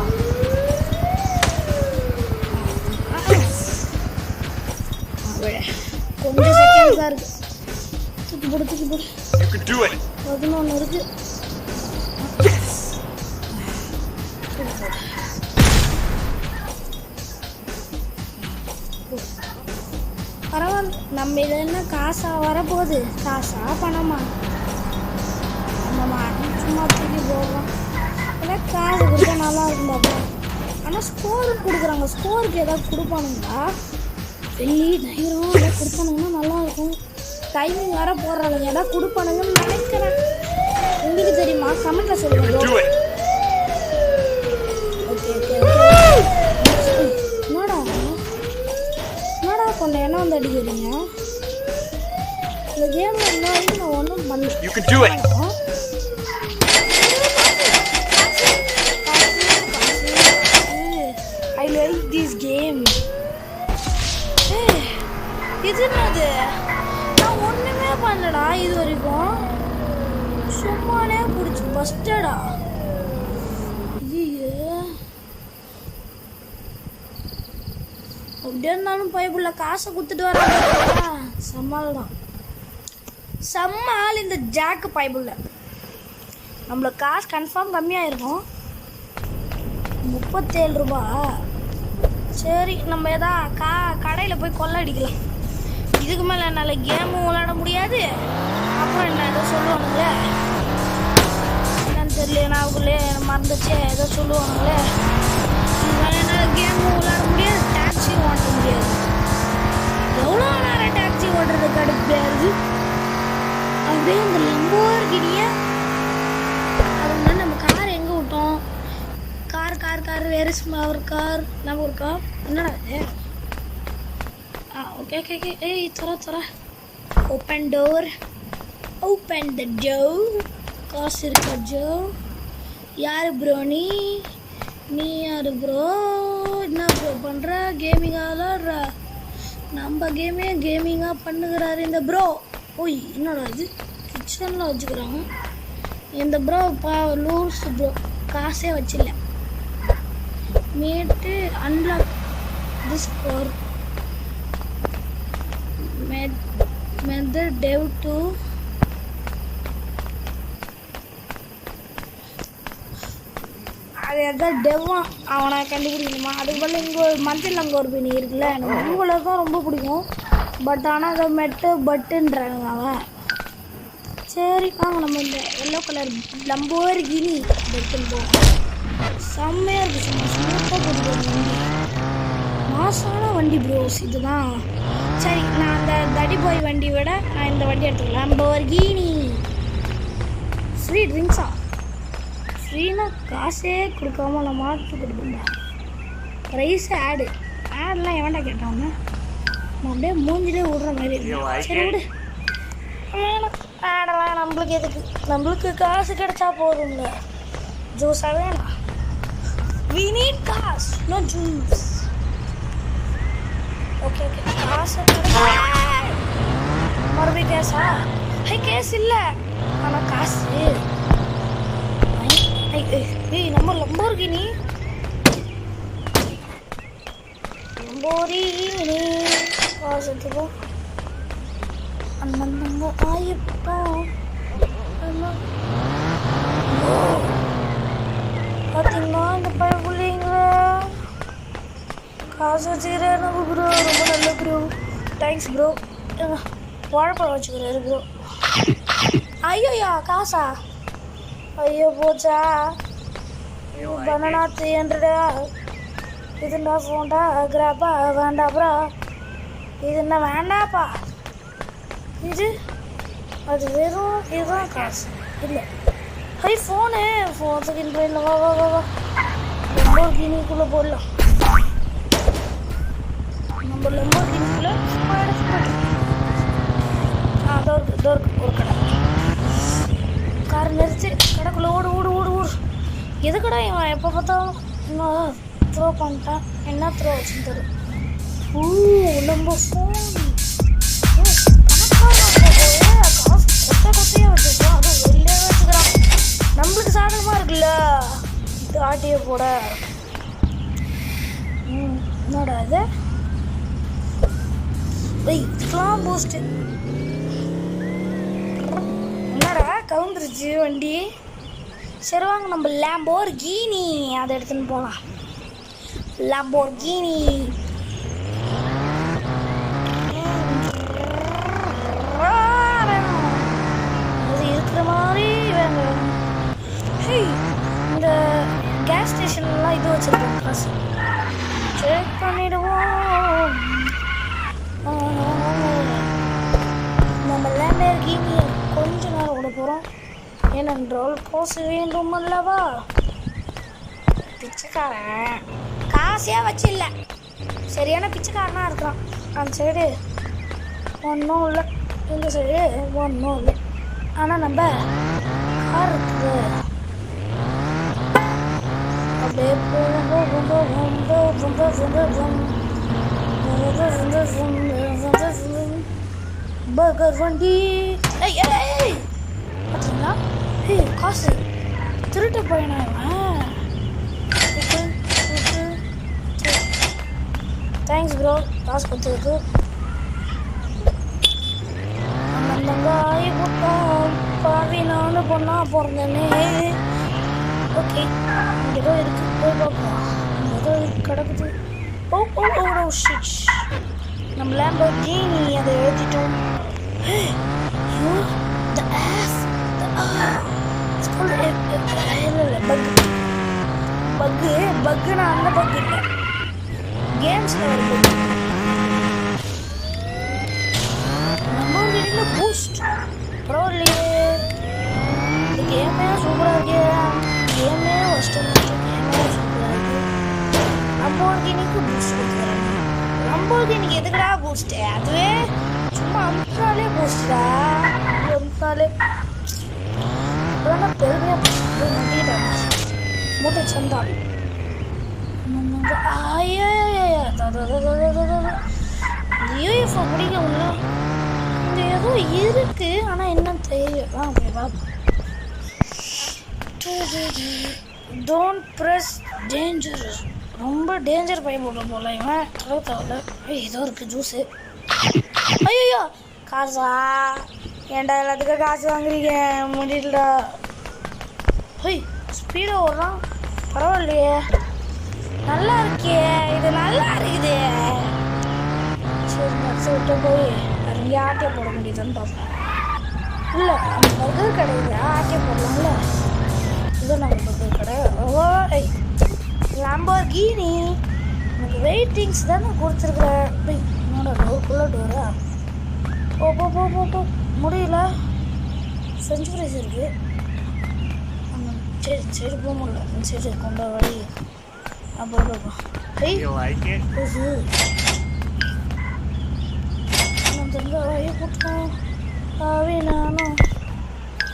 கொஞ்சம் செகண்ட் தான் இருக்கு. தூக்கி போடு. You can do it. 11 இருக்கு. பரவாயில்ல. நம்ம இது என்ன காசா வரப்போகுது? காசா பணமா? நம்ம சும்மா தூக்கி போடுறோம். ஏதாவது காசு கொடுத்தா நல்லா இருக்கும் பாப்பா. ஆனால் ஸ்கோருக்கு கொடுக்குறாங்க. ஸ்கோருக்கு ஏதாவது கொடுப்பானுங்களா? வெள்ளி நைரம் ஏதாவது கொடுப்பானுங்கன்னா நல்லாயிருக்கும். டைமிங் வேறு போடுறாங்க. ஏதாவது கொடுப்பானுங்கன்னு நினைக்கிறேன். உங்களுக்கு தெரியுமா? கமெண்ட்டில் சொல்லுங்கள். ஓகே என்னடா கொண்ட என்ன வந்து அடிக்கிறீங்க? இந்த கேமில் இன்னும் வரைக்கும் நான் ஒன்றும் பண்ணல. I like this game. இது என்னது? நான் ஒன்றுமே பண்ணலடா இது வரைக்கும். சும்மானே பிடிச்சி ஃபஸ்ட்டடா. அப்படியே இருந்தாலும் பைபிள்ல காசை கொடுத்துட்டு வராங்க. சம்மாள் தான் சம்மாள் இந்த ஜாக்கு பைபிள்ல. நம்மளுக்கு காசு கன்ஃபார்ம் கம்மியாக இருக்கும், 37 ரூபா. சரி நம்ம எதா கடையில் போய் கொள்ளடிக்கலாம். இதுக்கு மேலே என்னால் கேமும் விளாட முடியாது. அப்புறம் என்ன ஏதோ சொல்லுவானுங்களே, என்னன்னு தெரியல, நான் அவங்களே மறந்துச்சு, ஏதோ சொல்லுவானுங்களே. இதுக்கு மேலே என்னால் கேமும் விளாட முடியாது, டாக்ஸியும் ஓட்ட முடியாது. எவ்வளோ நேரம் டாக்ஸி ஓட்டுறது கடுப்பாயிருது. அப்படியே இந்த லம்போர்கினியை அது மாதிரி நம்ம கார் எங்கே விட்டோம்? கார் வேறு ஒரு கார் நம்ம ஒரு கார் என்னடா இது? Okay okay okay. ஏய் தர open door, open the door. காசு இருக்கா ஜோ? யார் ப்ரோ நீ யார் ப்ரோ? என்ன ப்ரோ பண்ணுற? கேமிங்காக விளாட்ற? நம்ம கேமிங்காக பண்ணுகிறாரு இந்த ப்ரோ. ஓய் என்னடா இது கிச்சனில் வச்சுக்கிறாங்க இந்த ப்ரோ. லூஸ் ப்ரோ, காசே வச்சில்ல. மேட்டு unlock this core method dev to அது எதாவது டெவ்வான் அவனை கண்டுபிடிக்கணுமா? அதுக்கு பதில் இங்கே ஒரு மஞ்சள் அங்கே ஒரு பிணி இருக்குல்ல, எனக்கு உங்களை தான் ரொம்ப பிடிக்கும். பட் ஆனால் அதை பட்டுன்றாங்க அவன். சரி வாங்க நம்ம இந்த எல்லோ கலர் லம்போர்கினி எடுத்துன்னு போவோம். செம்மையாக இருக்குது, சும்மா ஸ்மூத்தாக போட்டுக்கோங்க வண்டி. மாசான வண்டி ப்ரோஸ் இதுதான். சரி நான் அந்த தடி பாய் வண்டி விட நான் இந்த வண்டி எடுத்துக்கலாம். Lamborghini free ட்ரிங்க்ஸா? ஃப்ரீனா காசே கொடுக்காம நான் மாட்டு கொடுப்பேன்டா. ப்ரைஸ் ஆடெலாம் எவன்டா கேட்டாங்க? நான் அப்படியே மூஞ்சிலே விடுற மாதிரி இருக்கு. சரி விடு, வேணாம் ஆடலாம். நம்மளுக்கு எதுக்கு? நம்மளுக்கு காசு கிடைச்சா போதுங்க. ஜூஸாக வேணாம். We need cars, no juice. Okay. காசு மறுபடியும் கேஸா? கேஸ் இல்லை, ஆனால் காசு. நம்ம லம்போர்கினி காசு எடுத்துக்கோ. அண்ணன் ஆயிப்பா பார்த்தீங்களா இந்த பழப்பிள்ளைங்கள காசு வச்சுக்கிறேன் நம்ம ப்ரோ. ரொம்ப நல்ல ப்ரோ, தேங்க்ஸ் ப்ரோ. வாழைப்பழம் வச்சுக்கிறாரு ப்ரோ. ஐயோயா காசா? ஐயோ போச்சா? பனானா 300. இதுண்டா ஃபோன்டா கிராப்பா வேண்டாப்ரா. இது என்ன வேண்டாப்பா? இது அது வெறும் இதுதான் காசு இல்லை. ஃபோனு செகண்ட் ட்ரெயினில் வா லம்போர்கினிக்குள்ளே போடலாம். நம்ம லம்போர்கினிக்குள்ளே டோருக்கு ஒரு கடை. கார் நிறுத்தி கடைக்குள்ளே ஓடு. எது கடை இவன் எப்போ பார்த்தாலும் இன்னும் த்ரோ பண்ணிட்டான். என்ன த்ரோ வச்சுன்னு தரும். நம்ம ஃபோன் காசு கொத்தையாக வச்சுருக்கோம். அதுவும் வெளியே வச்சுக்கிறான். நம்மளுக்கு சாதகமாக இருக்குல்ல இது ஆட்டியை போட. என்னடா இது? இதுக்கெலாம் பூஸ்ட்டு. என்னடா கவுந்துருச்சு வண்டி. சரி வாங்க நம்ம லம்போர்கினி அதை எடுத்துன்னு போகலாம். லம்போர்கினி அது இருக்கிற மாதிரி வேணும். இந்த கேஸ் ஸ்டேஷன்லாம் இது வச்சுருக்கோம். காசு செக் பண்ணிடுவோம். நம்ம லம்போர்கினி கொஞ்ச நேரம் விட போகிறோம். ஏனென்றால் காசு வேண்டும் அல்லவா? பிச்சைக்காரன் காசே வச்சு இல்லை, சரியான பிச்சைக்காரனாக இருக்கிறான். அந்த சைடு ஒன்றும் இல்லை, இந்த சைடு ஒன்றும் இல்லை. ஆனால் நம்ம கார் இருக்குது. அப்படியே பர்கர் வண்டி. பார்த்தீங்களா? காசு திருட்டு பையனா இவன். தேங்க்ஸ் ப்ரோ காசு கொடுத்ததுக்கு. அண்ணந்தங்க ஆகி போட்டோம் பாவி நானும் பொண்ணா பிறந்தேனே. ஓகே இங்கே ஏதோ இருக்கு போய் பார்ப்போம். ஏதோ கிடக்குது. ஓ ஓ ஓ ஷிட் நம்ம லேம்பர்கினி அதை எழுதிட்டோம். The F it's called இல்லை பக்குனா அந்த பக்கு இல்லை கேம்ஸில் ஒரு பக்கு. நம்ம வீட்டில் பூஸ்ட் பரவாயில்லையே. இந்த கேமே சூப்பராக இருக்கு. கேமே ஃபஸ்ட்டு கேமே சூப்பராக இருக்கு. லம்போர்கினிக்கு பூஸ்ட் கொடுக்குறாங்க. லம்போர்கினிக்கு எதுக்குடா பூஸ்ட்டு? அதுவே சும்மா அமுத்தாலே பூஸ்டா. அமுத்தாலே இப்போதான் பெருமையாக நம்பிட்டாங்க. மூட்டை சந்தா யூஎஃப்ஓ பிடிக்கும்ல. இங்கே ஏதோ இருக்கு ஆனால் என்னன்னு தெரியல. அப்படி பார்ப்போம். Don't press danger. ரொம்ப டேஞ்சர் பையன் போட்ட போல இவன். தவிர ஏதோ இருக்குது ஜூஸு. ஐயோ காசா ஏன்டா எல்லாத்துக்கும் காசு வாங்குறீங்க முடியலடா. ஹோய் ஸ்பீடாக ஓடுறான். பரவாயில்லையே நல்லா இருக்கே. இது நல்லா இருக்குது. சரி நட்ஸை விட்டு போய் அங்கே ஆட்டியை போட முடியுதுன்னு பார்ப்போம். இல்லை அந்த பர்கர் கடை இது ஆட்டியை போடலாம்ல. இது நம்ம பர்கர் கடை. ஓ லாம்போர்கினி எனக்கு வெயிட்டிங்ஸ் தானே கொடுத்துருக்குறேன். என்னோட டோருக்குள்ளே டோரா போ போ போ போ போ முடியல. ஃப்ரெஞ்ச் ஃப்ரைஸ் இருக்குது. சரி சரி போக முடியல. சரி கொண்ட வழி அப்புறம் வழியை போட்டோம். நானும்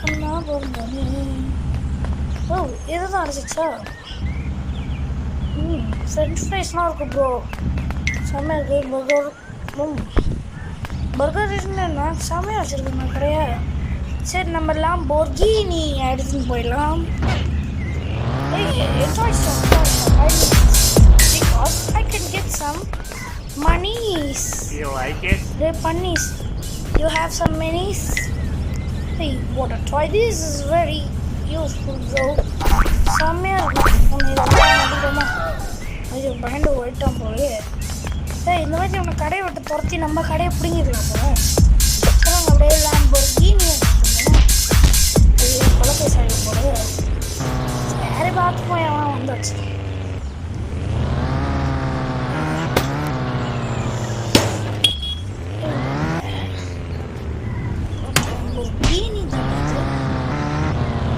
ஒன்றா பிறந்தேன். ஓ இதுதான் அடிச்சிச்சா. ஃப்ரெஞ்ச் ஃப்ரைஸ்லாம் இருக்குது ப்ரோ. செம்மையாக இருக்குது. பர்கர் என்ன செம்மையாக வச்சுருக்கேன் கடையா. சரி நம்ம லாம்போர்கினி எடுத்துன்னு போயிடலாம். Because I can get some monies. You like it? Hey, bunnies. You have some minis? Hey, what a toy. This is very useful bro. செம்மையாக இருக்கும். ஐயோ பயந்து போயிட்டான் போலே. ஏய் இந்த மாதிரி நம்ம கடையை விட்டு துரத்தி நம்ம கடையை பிடிங்கிடலாம் போகிறோம். சொல்லுங்க அப்படியே லாம்போர்கினி குழப்பை சைடு போடு. சரி பார்த்துப்போம். எவன் வந்தாச்சு.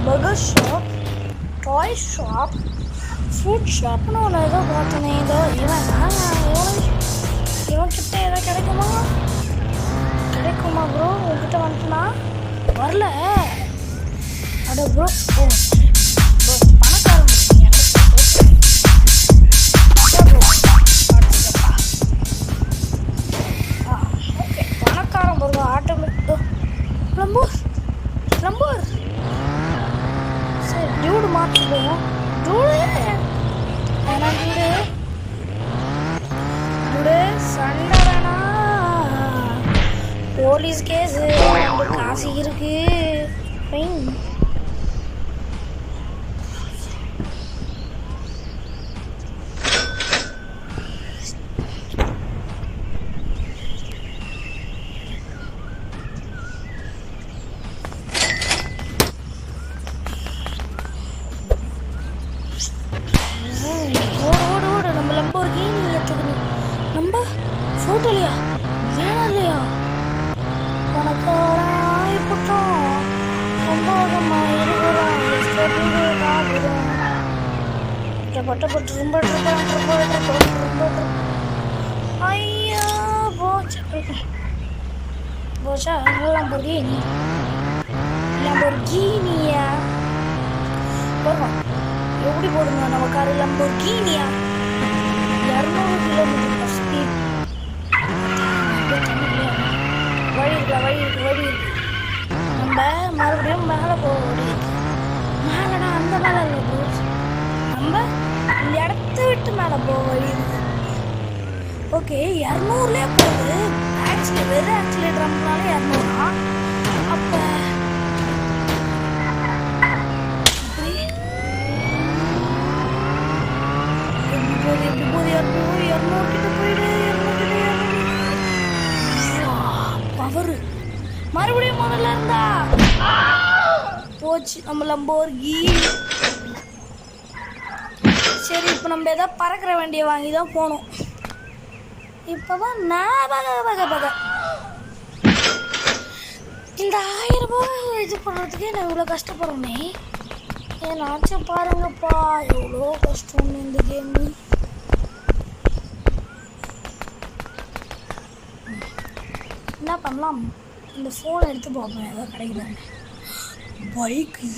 பர்கர் ஷாப், டாய் ஷாப், ஃப்ரூட் ஷாப்னு ஒன்று ஏதோ பார்த்தனே. இதோ இவன் கிட்ட ஏதோ கிடைக்குமா ப்ரோ? உங்ககிட்ட வந்துட்டுனா வரல. அட ப்ரோ ஓ ப்ரோ பணக்காரன் இருக்கீங்க. ஓகே பணக்காரன் ப்ரோ ஆட்டோமேட்டிக். லம்போர் லம்போர் சரி டியூடு மாற்றிடுவோம். டியூடு ஏன்னா டியூடு சண்டை வேணா. போலீஸ் கேஸு காசு இருக்கு. ஃபைன் ஓடு. நம்ம லம்போர்கினி எடுத்துக்கணும். நம்ம ஃபோட்டோலையா வேணாம் இல்லையா? பணக்காரன் பட்டப்பட்டு ரொம்ப ஐயா போச்சா. லம்போர்கினியா போடுவோம். எப்படி போடுங்க நம்ம காரு லம்போர்கினியா. 200 kilometre speed. வழி இருக்கு. நம்ம மறுபடியும் மேலே போக முடியும். மேலேனா அந்த மேலே இல்லை ப்ரோ. நம்ம இந்த இடத்த விட்டு மேலே போக வழி இருக்கு. ஓ ஓகே 200லே போகுது. ஆக்சுவலி வெறும் ஆக்சிலேட்டர் அமுக்கினாலே 200 அப்போ எப்படி போகுது 200 கிட்ட போயிடு. பவர் மறுபடியும் முதல்ல இருந்தா போச்சு நம்ம லம்போர்கினி. சரி இப்போ நம்ம ஏதாவது பறக்கிற வண்டியை வாங்கி தான் போகணும். இப்போதான் இந்த 1000 ரூபாய் இது பண்ணுறதுக்கே நான் இவ்வளோ கஷ்டப்படுறேனே. ஏன்னாச்சும் பாருங்கப்பா எவ்வளோ கஷ்டம்னு இந்த கேம். என்ன பண்ணலாம், இந்த ஃபோனை எடுத்து பார்ப்பேன் ஏதாவது கிடைக்குதாங்க. பைக்கு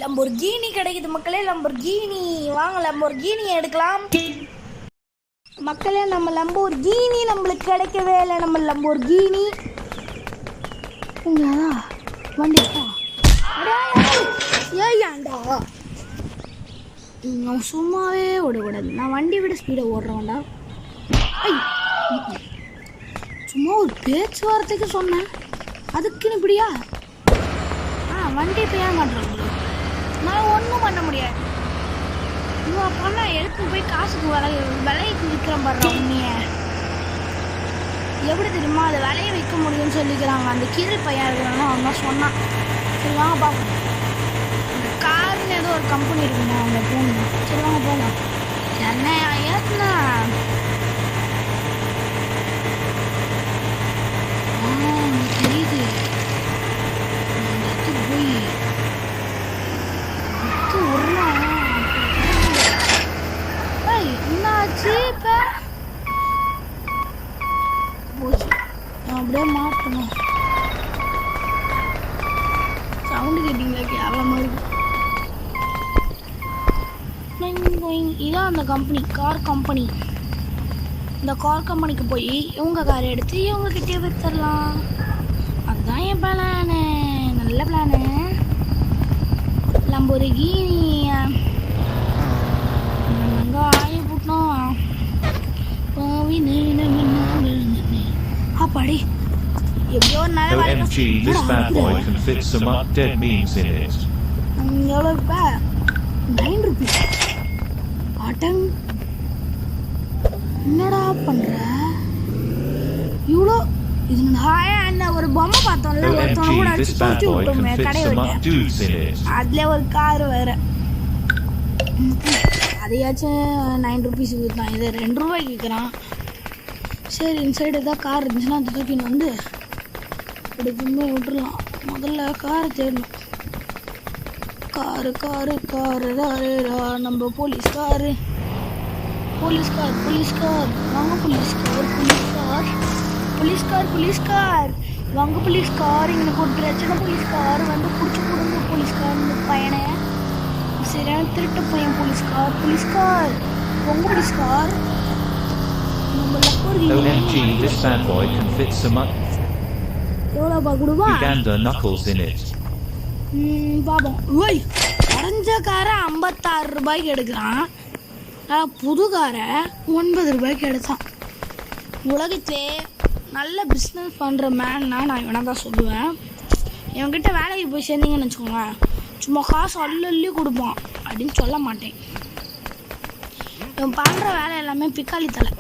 லம்போர்கினி கிடைக்குது மக்களே. லம்போர்கினி வாங்க, லம்போர்கினி எடுக்கலாம் மக்களே. நம்ம லம்போர்கினி நம்மளுக்கு கிடைக்கவே இல்லை. நம்ம லம்போர்கினி வண்டி ஏன்டா நான் சும்மாவே ஓடக்கூடாது. நான் வண்டி விட ஸ்பீடாக ஓடுறேன்டா. சும்மா ஒரு பேச்சுவார்த்தைக்கு சொன்னேன், அதுக்குன்னு இப்படியா? வண்டி இப்போ ஏன் மாட்டேன், நான் ஒன்றும் பண்ண முடியாது. இவன் பண்ண எடுத்து போய் காசுக்கு விலைக்கு விற்கிறேன் பாடுறோம். உண்மையை எப்படி தெரியுமா, அதை விலையை விற்க முடியும்னு சொல்லிக்கிறாங்க. அந்த கீழ் பையன் இருக்கிறானோ அவன் சொன்னான். சரி வாங்க பார்ப்போம். அந்த காருன்னு ஏதோ ஒரு கம்பெனி இருக்குமா அவங்க போகணும். சரி வாங்க போங்க. என்ன ஏற்றுனா தெரியுது. அந்த இடத்துக்கு போய் என்னாச்சு இப்போ போச்சு. நான் அப்படியே மாட்டணும். சவுண்டு கேட்டிங்களா? கேவலமாக இருக்கு. இதான் அந்த கம்பெனி, கார் கம்பெனி. இந்த கார் கம்பெனிக்கு போய் இவங்க காரை எடுத்து இவங்க கிட்டே விற்றுடலாம். அதுதான் என் பிளானு. நல்ல பிளானு. லம்போர்கினி அங்கே ஆகி போட்டோம். அப்பாடி எப்படியோ ஒரு நல்ல OMG, this bad boy can fit some up dead memes in it. எவ்வளோ இப்போ 9 rupees. அட்டங் என்னடா பண்ற இவ்வளோ? இது என்ன ஒரு பொம்மை பார்த்தோம்ல, ஒருத்தவங்க கூட அடிச்சு தூக்கி விட்டோமே கடை விட்டு, அதுல ஒரு கார் வேற. அதையாச்சும் 9 rupees விற்றான். இதை 2 ரூபாய்க்கு விற்கிறான். சரி இன்சைடு ஏதாவது கார் இருந்துச்சுன்னா அந்த தூக்கின்னு வந்து எடுத்துமே விட்டுடலாம். முதல்ல காரை தேடணும். காரு காரு காரு நம்ம போலீஸ் காரு. போலீஸ்கார் போலீஸ்கார் வாங்க, போலீஸ்கார் போலீஸ்கார் போலீஸ்கார் போலீஸ்கார் வாங்க, போலீஸ்கார் எனக்கு ஒரு பிரச்சனை. போலீஸ்கார் வந்து பிடிச்சி கொடுங்க போலீஸ்கார். இந்த பையனை சரியான திருட்டு பையன். போலீஸ்கார் போலீஸ்கார் உங்க போலீஸ்கார். OMG, this bad boy can fit some up எவ்வளோப்பா கொடுவா? Uganda knuckles in it. பாப்போம். ஓய் அரைஞ்ச காரை 56 ரூபாய்க்கு எடுக்கிறான். புது காரை 9 ரூபாய்க்கு எடுத்தான். உலகத்திலே நல்ல பிஸ்னஸ் பண்ணுற மேன்னா நான் இவனை தான் சொல்லுவேன். இவன்கிட்ட வேலைக்கு போய் சேர்ந்தீங்கன்னு வச்சுக்கோங்க, சும்மா காசு அள்ளி கொடுப்பான் அப்படின்னு சொல்ல மாட்டேன். இவன் பண்ணுற வேலை எல்லாமே பிக்காளி தலை.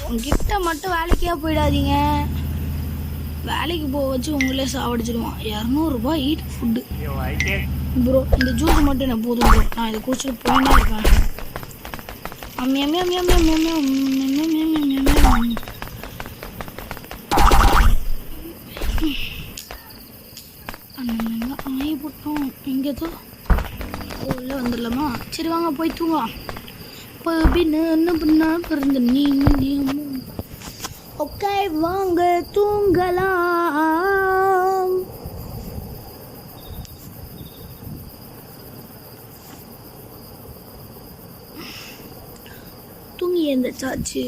உங்ககிட்ட மட்டும் வேலைக்கே போயிடாதீங்க. வேலைக்கு போக வச்சு உங்களே சாவடிச்சிடுவான். 200 ரூபாய் ஈட் ஃபுட்டு ப்ரோ. இந்த ஜூஸ் மட்டும் எனக்கு போதும் ப்ரோ. நான் இதை குடிச்சிட்டு போயின்னே இருப்பேன். ஆகி போட்டோம். இங்கே தான் உள்ள வந்துடலாமா? சரி வாங்க போய் தூங்கலாம். என்ன பண்ணா பிறந்த நீ ஓகே வாங்க தூங்கலாம். தூங்கி எழுந்தாச்சு.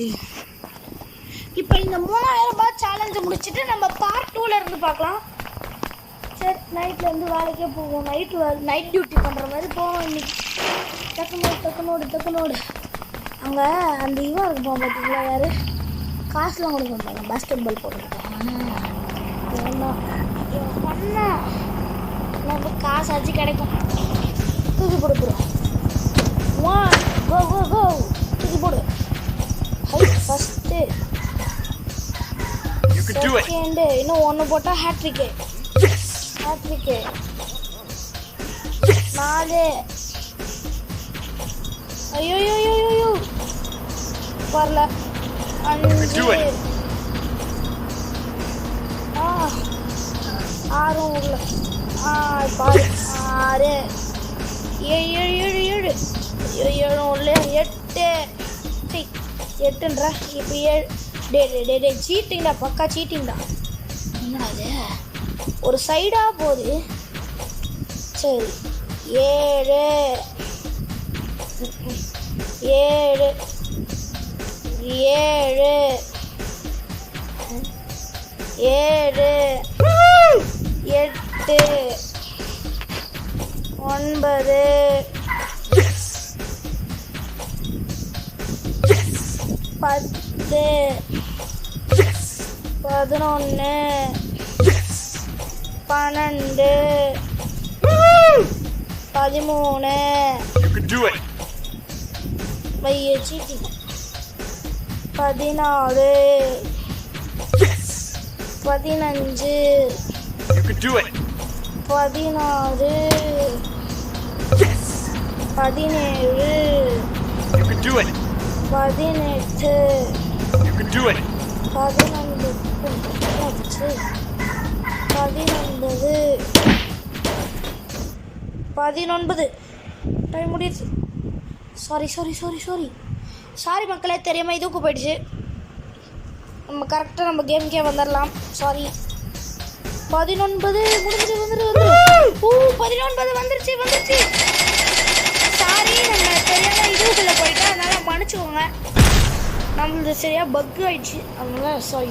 இப்போ இந்த 3000 ரூபாய் சேலஞ்சை முடிச்சுட்டு நம்ம பார்ட் 2ல இருந்து பார்க்கலாம். சரி நைட்ல இருந்து வேலைக்கே போவோம். நைட் டியூட்டி பண்ணுற மாதிரி போவோம் இன்னைக்கு. டக்குனோடு அங்கே அந்த இவன் இருக்கும் பார்த்தீங்களா, யார் காசுலாம் கொடுக்க மாட்டாங்க, பாஸ்கெட் பால் போட்டுருக்காங்க. பண்ணா நம்ம காசாச்சு கிடைக்கும். தூக்கி போடுறோம். ஒன் கோ கோ கோ தூக்கி போடு. ஃபஸ்ட்டு செகண்டு இன்னும் ஒன்று போட்டால் ஹேட்ரிக்கு. ஹேட்ரிக்கு 4. ஐயோ வரல. 5. 6 உள்ள. பாரு 6 7 7 உள்ள 8. 8ன்றா இப்போ 7. டே சீட்டிங்டா, பக்கா சீட்டிங்டா. என்னடா அது ஒரு சைடாக போகுது. சரி 7 7 7 7 8 9 10 11 12 13. You can do it. சீட்டி 14 15 You can do it. 16 17 You can do it. 18 You can do it. 19 time முடியுது. சாரி மக்களே, தெரியாமல் இதுக்கு போயிடுச்சு. நம்ம கரெக்டாக நம்ம கேமுக்கே வந்துடலாம். சாரி. 19 முடிஞ்சு வந்துரு. 19 வந்துருச்சு. சாரி, நம்ம தெரியாமல் இதுக்குள்ளே போயிட்டோம், அதனால் மன்னிச்சுக்கோங்க. நம்மளது சரியாக பக் ஆயிடுச்சு, அதனால சாரி.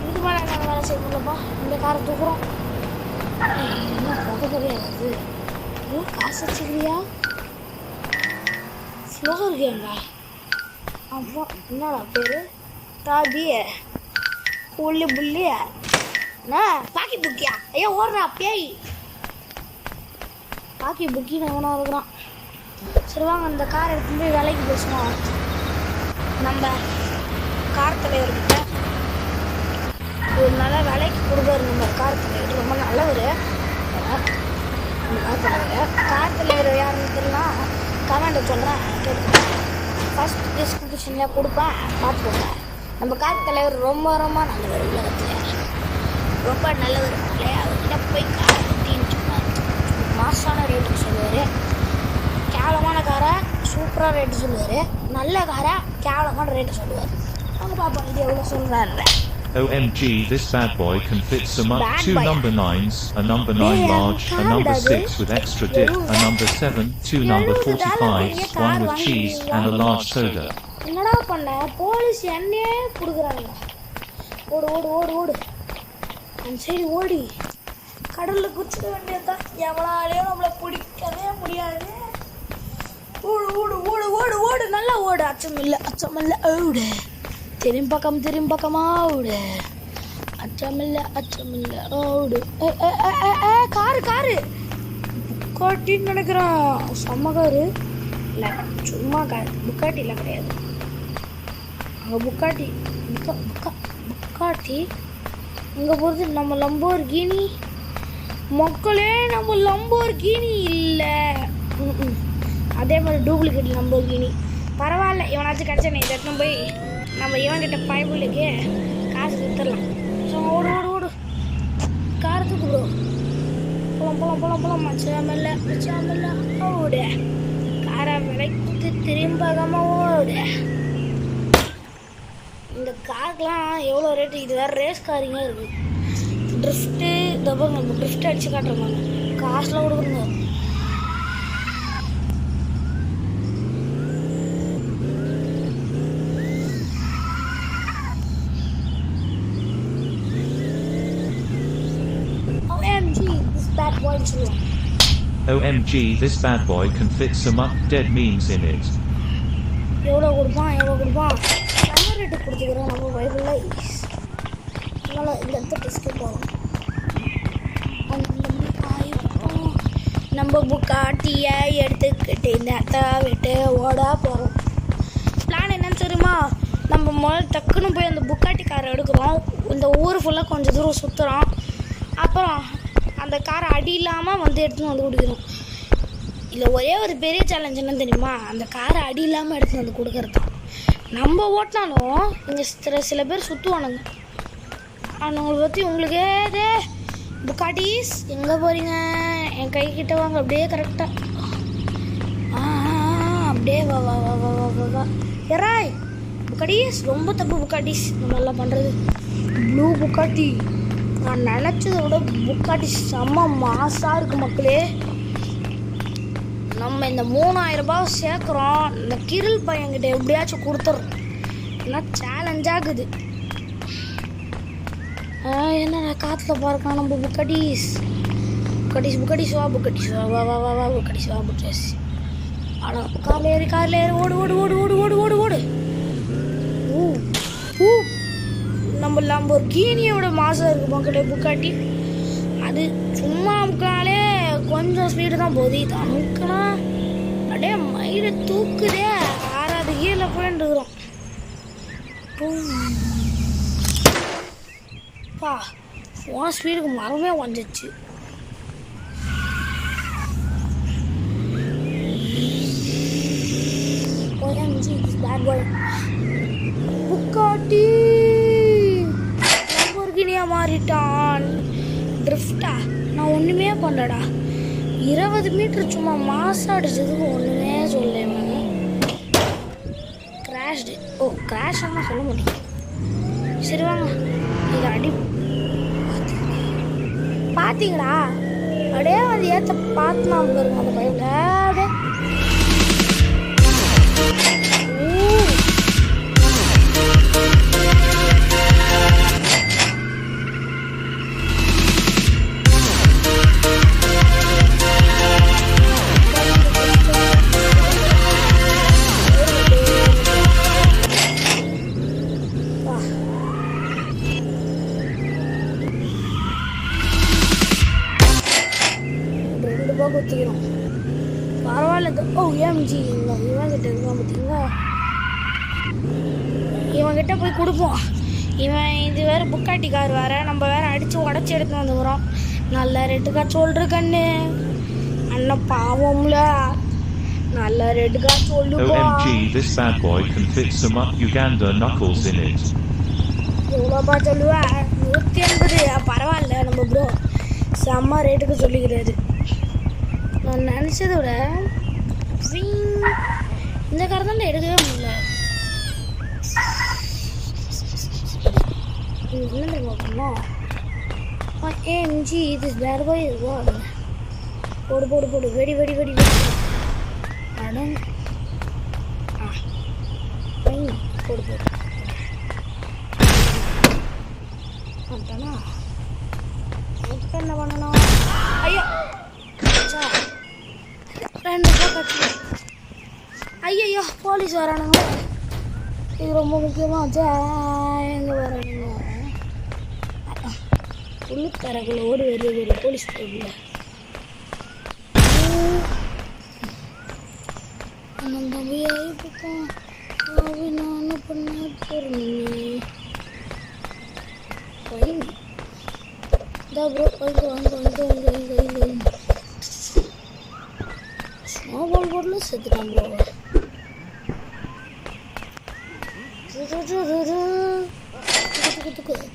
இதுக்கு மேலே நாங்கள் வேலை செய்ய முடியலப்பா. இந்த காரை தூக்குறோம். என்ன புகை கிடையாது. காசு வச்சுக்கிறியா? ஸ்லோகம் இருக்கியாங்க. அப்புறம் என்னடா பேர்? தாபிய புள்ளி புள்ளிய என்ன பாக்கி புக்கியா? ஐயோ ஓடுறா பேய். பாக்கி புக்கின்னு எவனா இருக்கிறான். சரி வாங்க, அந்த காரை எடுத்து போய் வேலைக்கு பேசணும். நம்ம கார் தலைவர்கிட்ட ஒரு நல்ல வேலைக்கு கொடுப்பாரு. நம்ம கார் தலைவர் ரொம்ப நல்லவர். கார் தலைவர் யாருன்னு தெரியலாம், கமெண்ட்டை சொல்கிறேன் கேட்டுக்கோங்க. ஃபஸ்ட் டிஸ்கிரிப்ஷனில் கொடுப்பேன், பார்த்துக்கோங்க. நம்ம கார் தலைவர் ரொம்ப நல்லவர். உலகத்தில் ரொம்ப நல்லவர். அவர்கிட்ட போய் காரை பற்றின்னு சொன்னார். மாசான ரேட்டு சொல்லுவார். கேவலமான காரை சூப்பராக ரேட்டு சொல்லுவார். நல்ல காரை கேவலமான ரேட்டு சொல்லுவார். அவங்க பார்ப்போம் இது எவ்வளோ சொல்கிறாரு. OMG, this bad boy can fit some up 2 number 9s, a number 9 large, a number 6 with extra dip, a number 7, 2 number 45s, 1 with cheese, and a large soda. என்னடா பண்ண? போலீஸ் என்னையே கொடுக்குறாங்க. ஓடு அந்த சைடு ஓடி கடலில் குச்சிட வேண்டியதுதான். எவ்வளோலையும் நம்மளை பிடிக்கவே முடியாது. ஓடு நல்லா ஓடு. அச்சமில்லை ஓடு. திரும்ப பக்கமா ஓடு. அச்சமில்லை ஓடு. காரு புக்காட்டின்னு நினைக்கிறான். செம்ம காரு இல்லை, சும்மா கார். புக்காட்டிலாம் கிடையாது. அங்கே புக்காட்டி இங்கே போகிறது நம்ம லம்போர்கினி. மக்களே, நம்ம லம்போர்கினி இல்லை, அதே மாதிரி டூப்ளிகேட் லம்போர்கினி. பரவாயில்ல, இவனாச்சும் கிடச்சா நீ எடுத்துன்னு போய் நம்ம இவன்கிட்ட பயப்புள்ளுக்கு காசு கொடுத்துடலாம். ஸோ ஓடு காரத்துக்கு போலாம். மச்சாமல்ல ஓடு. காரை விலைக்கு திரும்பகமா ஓடு. இந்த காருக்கெலாம் எவ்வளோ ரேட்டு? இது வேறு ரேஸ் காரிங்க இருக்குது. ட்ரிஃப்ட்டு தப்பாங்க. இப்போ ட்ரிஃப்ட் அடித்து காட்டுறாங்க. காசுலாம் கொடுக்குறோங்க. OMG, this bad boy can fit some up dead memes in it. எவ்வளோ கொடுப்பான் நம்ம ரேட்டு கொடுத்துக்கிறோம் நம்ம பைபிளில் அதனால் இந்த இடத்த டெஸ்ட்டு போகிறோம். நம்ம புக்காட்டியை எடுத்துக்கிட்டு இந்த இடத்த விட்டு ஓட போகிறோம். பிளான் என்னன்னு தெரியுமா? நம்ம முதல்ல டக்குன்னு போய் அந்த புக்காட்டி காரை எடுக்கிறோம். இந்த ஊர் ஃபுல்லாக கொஞ்சம் தூரம் சுற்றுறோம். அப்புறம் அந்த காரை அடி இல்லாமல் வந்து எடுத்துன்னு வந்து கொடுக்குறோம். இல்லை ஒரே ஒரு பெரிய சேலஞ்ச் என்ன தெரியுமா? அந்த காரை அடி இல்லாமல் எடுத்துன்னு வந்து கொடுக்குறது தான். நம்ம ஓட்டினாலும் இங்கே சில பேர் சுற்றுவானுங்க. அவங்களை பற்றி உங்களுக்கு ஏதே புக்காட்டீஸ் எங்கே போகிறீங்க? என் கைக்கிட்ட வாங்க அப்படியே கரெக்டாக. அப்படியே வா வா வா வா வா வா வா எராய் புக்காட்டீஸ். ரொம்ப தப்பு புக்காட்டீஸ் நம்மளாம் பண்ணுறது. ப்ளூ புக்காட்டி நான் நினச்சதை விட புக்காட்டி செம்ம மாசாக இருக்குது மக்களே. நம்ம இந்த 3000 ரூபாய் சேர்க்குறோம். இந்த கிரில் பையன்கிட்ட எப்படியாச்சும் கொடுத்துட்றோம். ஏன்னா சேலஞ்சாகுது. என்னடா காற்றுல பார்க்கலாம் நம்ம புக்காட்டீஸ் வா வா வா வா வா புக்காட்டீஸ் வா புக்காட்டீஸ். ஆனால் காரில் ஏறி ஓடு ஓடு ஓடு ஓடு ஓடு ஓடு ஓடு. ஊ நம்ம லம்போர்கினியோட மாசம் இருக்குது மக்களே புக்காட்டி. அது சும்மா அமுக்கினாலே கொஞ்சம் ஸ்பீடு தான் போகுது. இது அமுக்கினா அப்படியே மயிரை தூக்குதே. 6வது கீரில் போயிட்டு இருக்கிறோம். பா போன ஸ்பீடுக்கு மரமே வந்துச்சு. புக்காட்டி லம்போர்கினியா மாறிட்டான். ட்ரிஃப்டா நான் ஒன்றுமே பண்ணடா. 20 மீட்டர் சும்மா மாசம் அடிச்சதுக்கு ஒன்றுமே சொல்லேன். கிராஷ்டு. ஓ கிராஷ்னா சொல்ல முடியும். சரி வாங்க இது அடி பார்த்தீங்களா? அப்படியே வந்து ஏற்ற பார்த்துனா பாருங்க அந்த பைபிள். அப்படியே குத்திக்கிறோம். பரவாயில்ல. ஓ ஏம்ஜி இவன் கிட்ட இருக்கான் பார்த்தீங்களா? இவன்கிட்ட போய் கொடுப்போம். இவன் இது வேறு புக்காட்டி கார் வேறு. நம்ம வேறு அடித்து உடச்சி எடுத்து வந்துக்கிறோம். நல்ல ரேட்டுக்கா சொல்கிற கண்ணு அண்ணன் பாவம்ல. நல்ல ரேட்டுக்கா சொல்லுப்பா. OMG, this bad boy can fit some up Uganda knuckles in it. எவ்வளோப்பா சொல்லுவேன்? 180. பரவாயில்ல நம்ம ப்ரோ செம்ம ரேட்டுக்கு சொல்லிக்கிறாரு. நான் நினச்சதை விட இந்த கார் தான் எடுக்கவே முடியல. என்ன தெரியுமா? ஏஎம்ஜி திஸ் பேட் பாய் போடு போடு போடு வெடி வெடி வெடி வெடி அடன் போடு போடு அட்டனா அதுக்கு என்ன பண்ணணும்? ஐயோ 2 ரூபா கட்டு. ஐயோ போலீஸ் வரானுங்க. இது ரொம்ப முக்கியமாக எங்கே வரானுங்க? உள்ளுக்காரர்கள் ஓடி வருது போலீஸ் போகல. நான் தம்பியாகி பக்கம் நான் பண்ண போகிறேன். ப்ரோ வாங்க ஸ்னோபால் போர்டில் செத்துட்டான் ப்ரோ.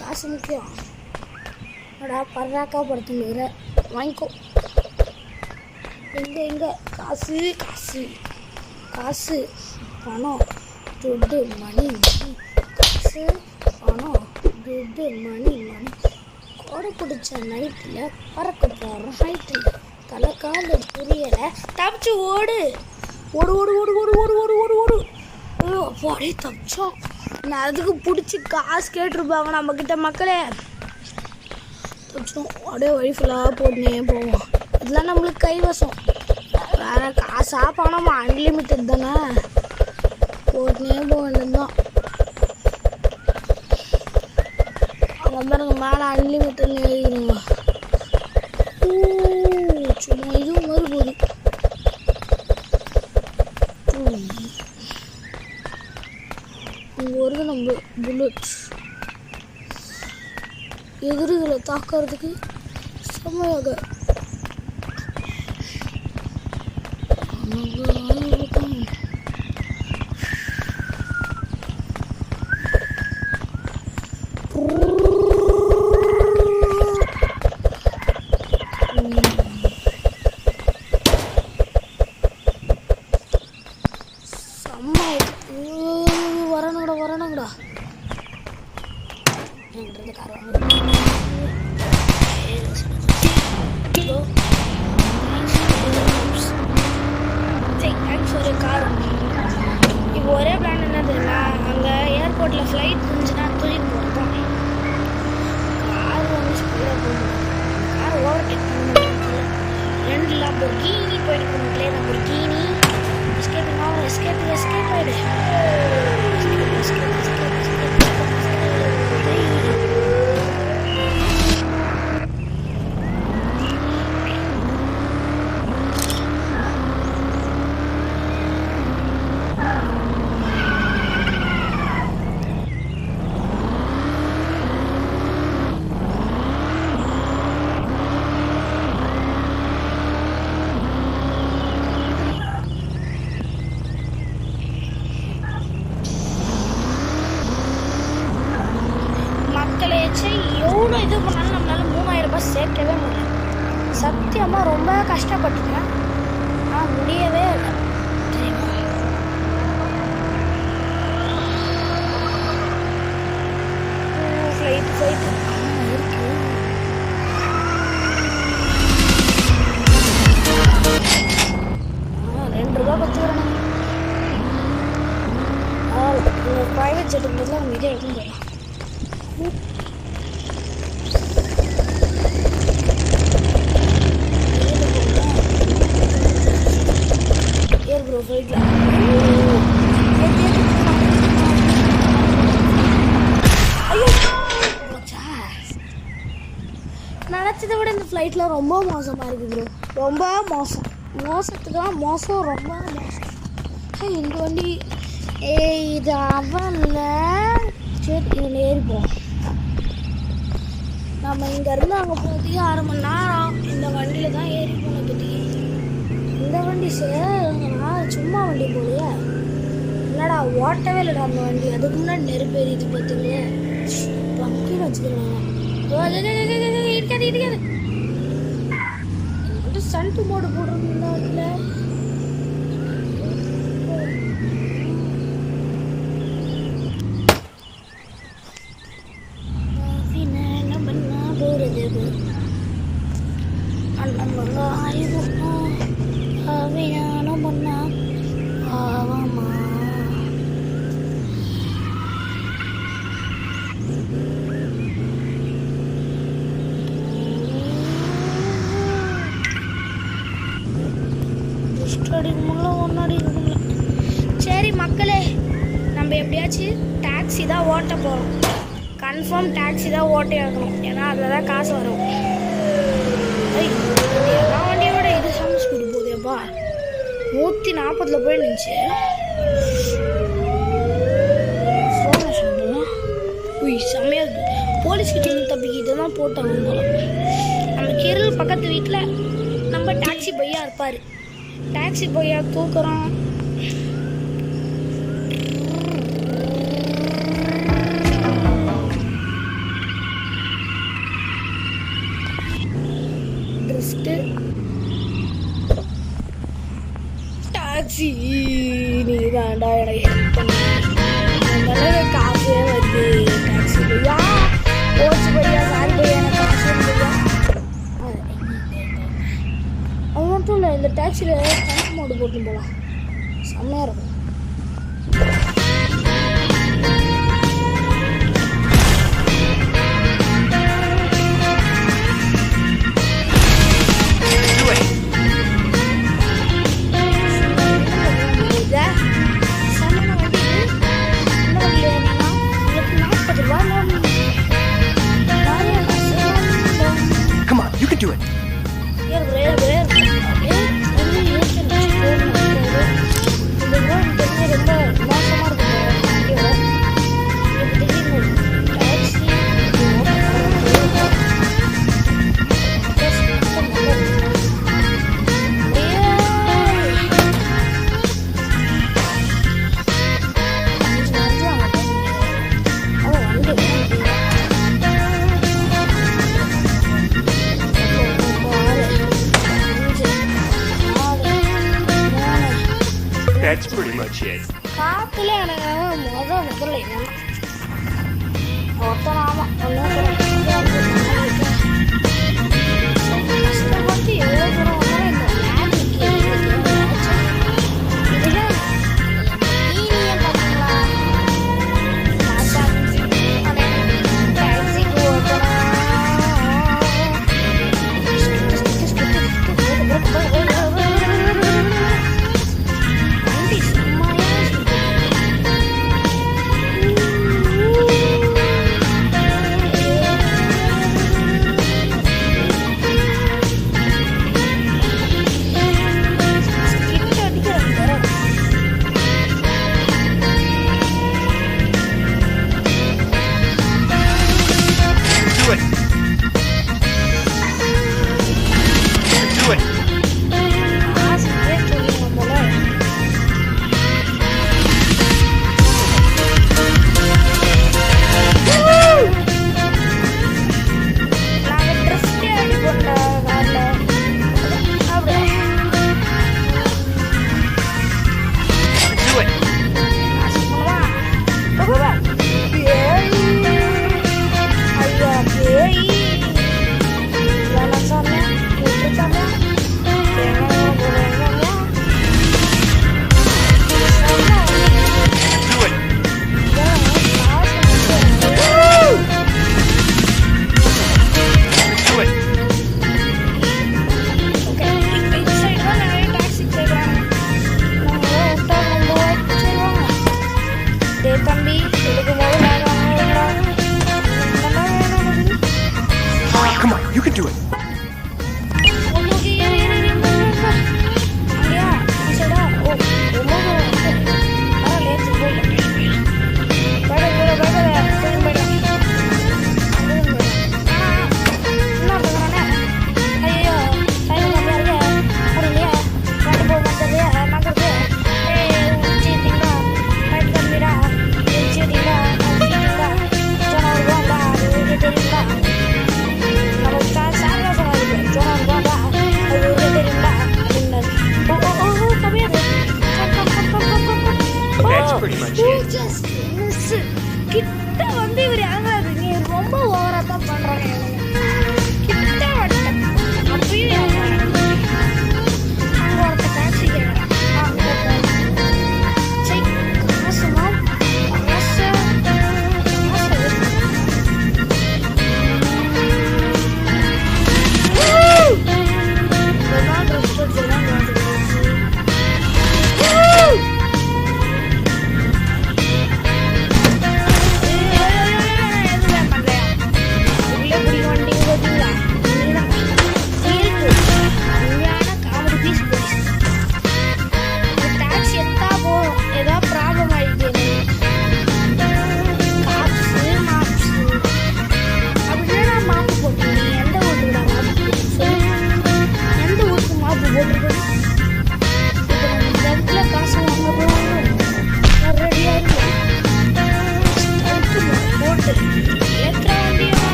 காசு முக்கியம். அடா பர்றாக்கா படுத்துங்கிற வாங்கிக்கோ. எங்கே காசு காசு காசு பணம் துட்டு மணி காசு பணம் துட்டு மணி கோடை பிடிச்ச நைட்டில் பறக்க போகிறோம். ஹைட்டில் தலை கால புரியலை. தப்பிச்சு ஓடு ஓடு ஓடு ஓடு ஓடு ஓடு ஓடு ஓடு ஓடு. அப்போ அப்படியே தப்பிச்சோம். நான் அதுக்கு பிடிச்சி காசு கேட்டிருப்பாங்க நம்மக்கிட்ட மக்களே. தப்பிச்சோம். அப்படியே வழி ஃபுல்லாக போட்டுனே போவோம். இதெல்லாம் நம்மளுக்கு கைவசம். வேறு காசாக பணமா அன்லிமிட்டட் தானே. போட்டுனே போக வேண்டியதுதான். அங்கே பாருங்க மேலே அன்லிமிட்டட்னு எழுதிடுங்க. சும்மா இதுவும் மாதிரி போகுது. இங்கே வருது நம்ம புல்லட் எதிரிகளை தாக்கிறதுக்கு செம்மையாக. வரணுங்கடா என்கிட்ட கார் ஒரு கார். இப்போ ஒரே பிளான் என்ன தெரியுமா, அங்கே ஏர்போர்ட்டில் ஃப்ளைட் இருந்துச்சுன்னா தூக்கிட்டு போகிறோம். கார் வந்து ஸ்பீடாக போகணும். கார் ஓவர்டேக் பண்ண 2 லாம்போர்கினி போயிட்டு போகணுங்களே. லாம்போர்கினி எஸ்கேப்பிங் ஆகும். எஸ்கேப் ஆகிடு. எவ்வளோ இது பண்ணாலும் நம்மளால 3000 ரூபாய் சேர்க்கவே முடியல. சத்தியமாக ரொம்ப கஷ்டப்பட்டுட்டேன். ஆனால் முடியவே இல்லை தெரியுமா. ஃப்ளைட்டு இருக்கு. 2 ரூபா பத்துக்கிறேன். ப்ரைவேட் ஜெட்டுக்கு பதிலாக நம்ம இதே எடுத்துன்னு போயிடலாம். நினச்சதை விட இந்த ஃப்ளைட்டில் ரொம்ப மோசமாக இருக்குது ப்ரோ. ரொம்ப மோசத்துக்கெல்லாம் மோசம். ரொம்ப மோசம். இந்த வண்டி இது அவன்ல. சரி இதில் ஏறிப்போம். நம்ம இங்கேருந்து அங்கே போகிறதுக்கு 1/2 மணி நேரம் இந்த வண்டியில் தான் ஏறி போன. பற்றி இந்த வண்டி சார் சும்மா வண்டி போலையா? என்னடா ஓட்டவே இல்லைடா அந்த வண்டி. அதுக்கு முன்னாடி நெருப்பு எரியுது பார்த்தீங்களே. பம்கின்னு வச்சுக்கிறாங்க. இருக்காது ஸ்டண்ட் மோடு போட்டிருந்தா அதில். என்ன பண்ணா போகிறது அந்த ஆயுதம் அவிஞானம் பண்ணா ஆவாமா. சரி மக்களே, நம்ம எப்படியாச்சும் டாக்ஸி தான் ஓட்ட போகிறோம். கன்ஃபார்ம் டாக்ஸி தான் ஓட்டே ஆகணும். ஏன்னா அதில் தான் காசு வரும். எல்லா வண்டியோட இது செம்ம ஸ்பீடு போகுதேப்பா. 140 போய் நின்றுச்சு. செம்மையாக போலீஸ்கிட்ட இருந்து தப்பிக்கிட்டு தான் போட்டாங்க போல. நம்ம கேரள பக்கத்து வீட்டில் நம்ம டாக்ஸி பையா இருப்பார். டாக்ஸி பையா தூக்குறோம். டாக்ஸி நீ தாண்டா எனக்கு ஹெல்ப் பண்ண. காசே வருது. டாக்ஸி பையா போச்சு பையா. சாரி பையா, எனக்கு காசு பையா. அது மட்டும் இல்லை, இந்த டாக்ஸியில் ஸ்டண்ட் மோடு போட்டு போகலாம். செம்மையாக இருக்கும். That's pretty much it. காத்துல எனக்கு முதல்ல ஒருத்தன் ஆமாம் ஒன்றும்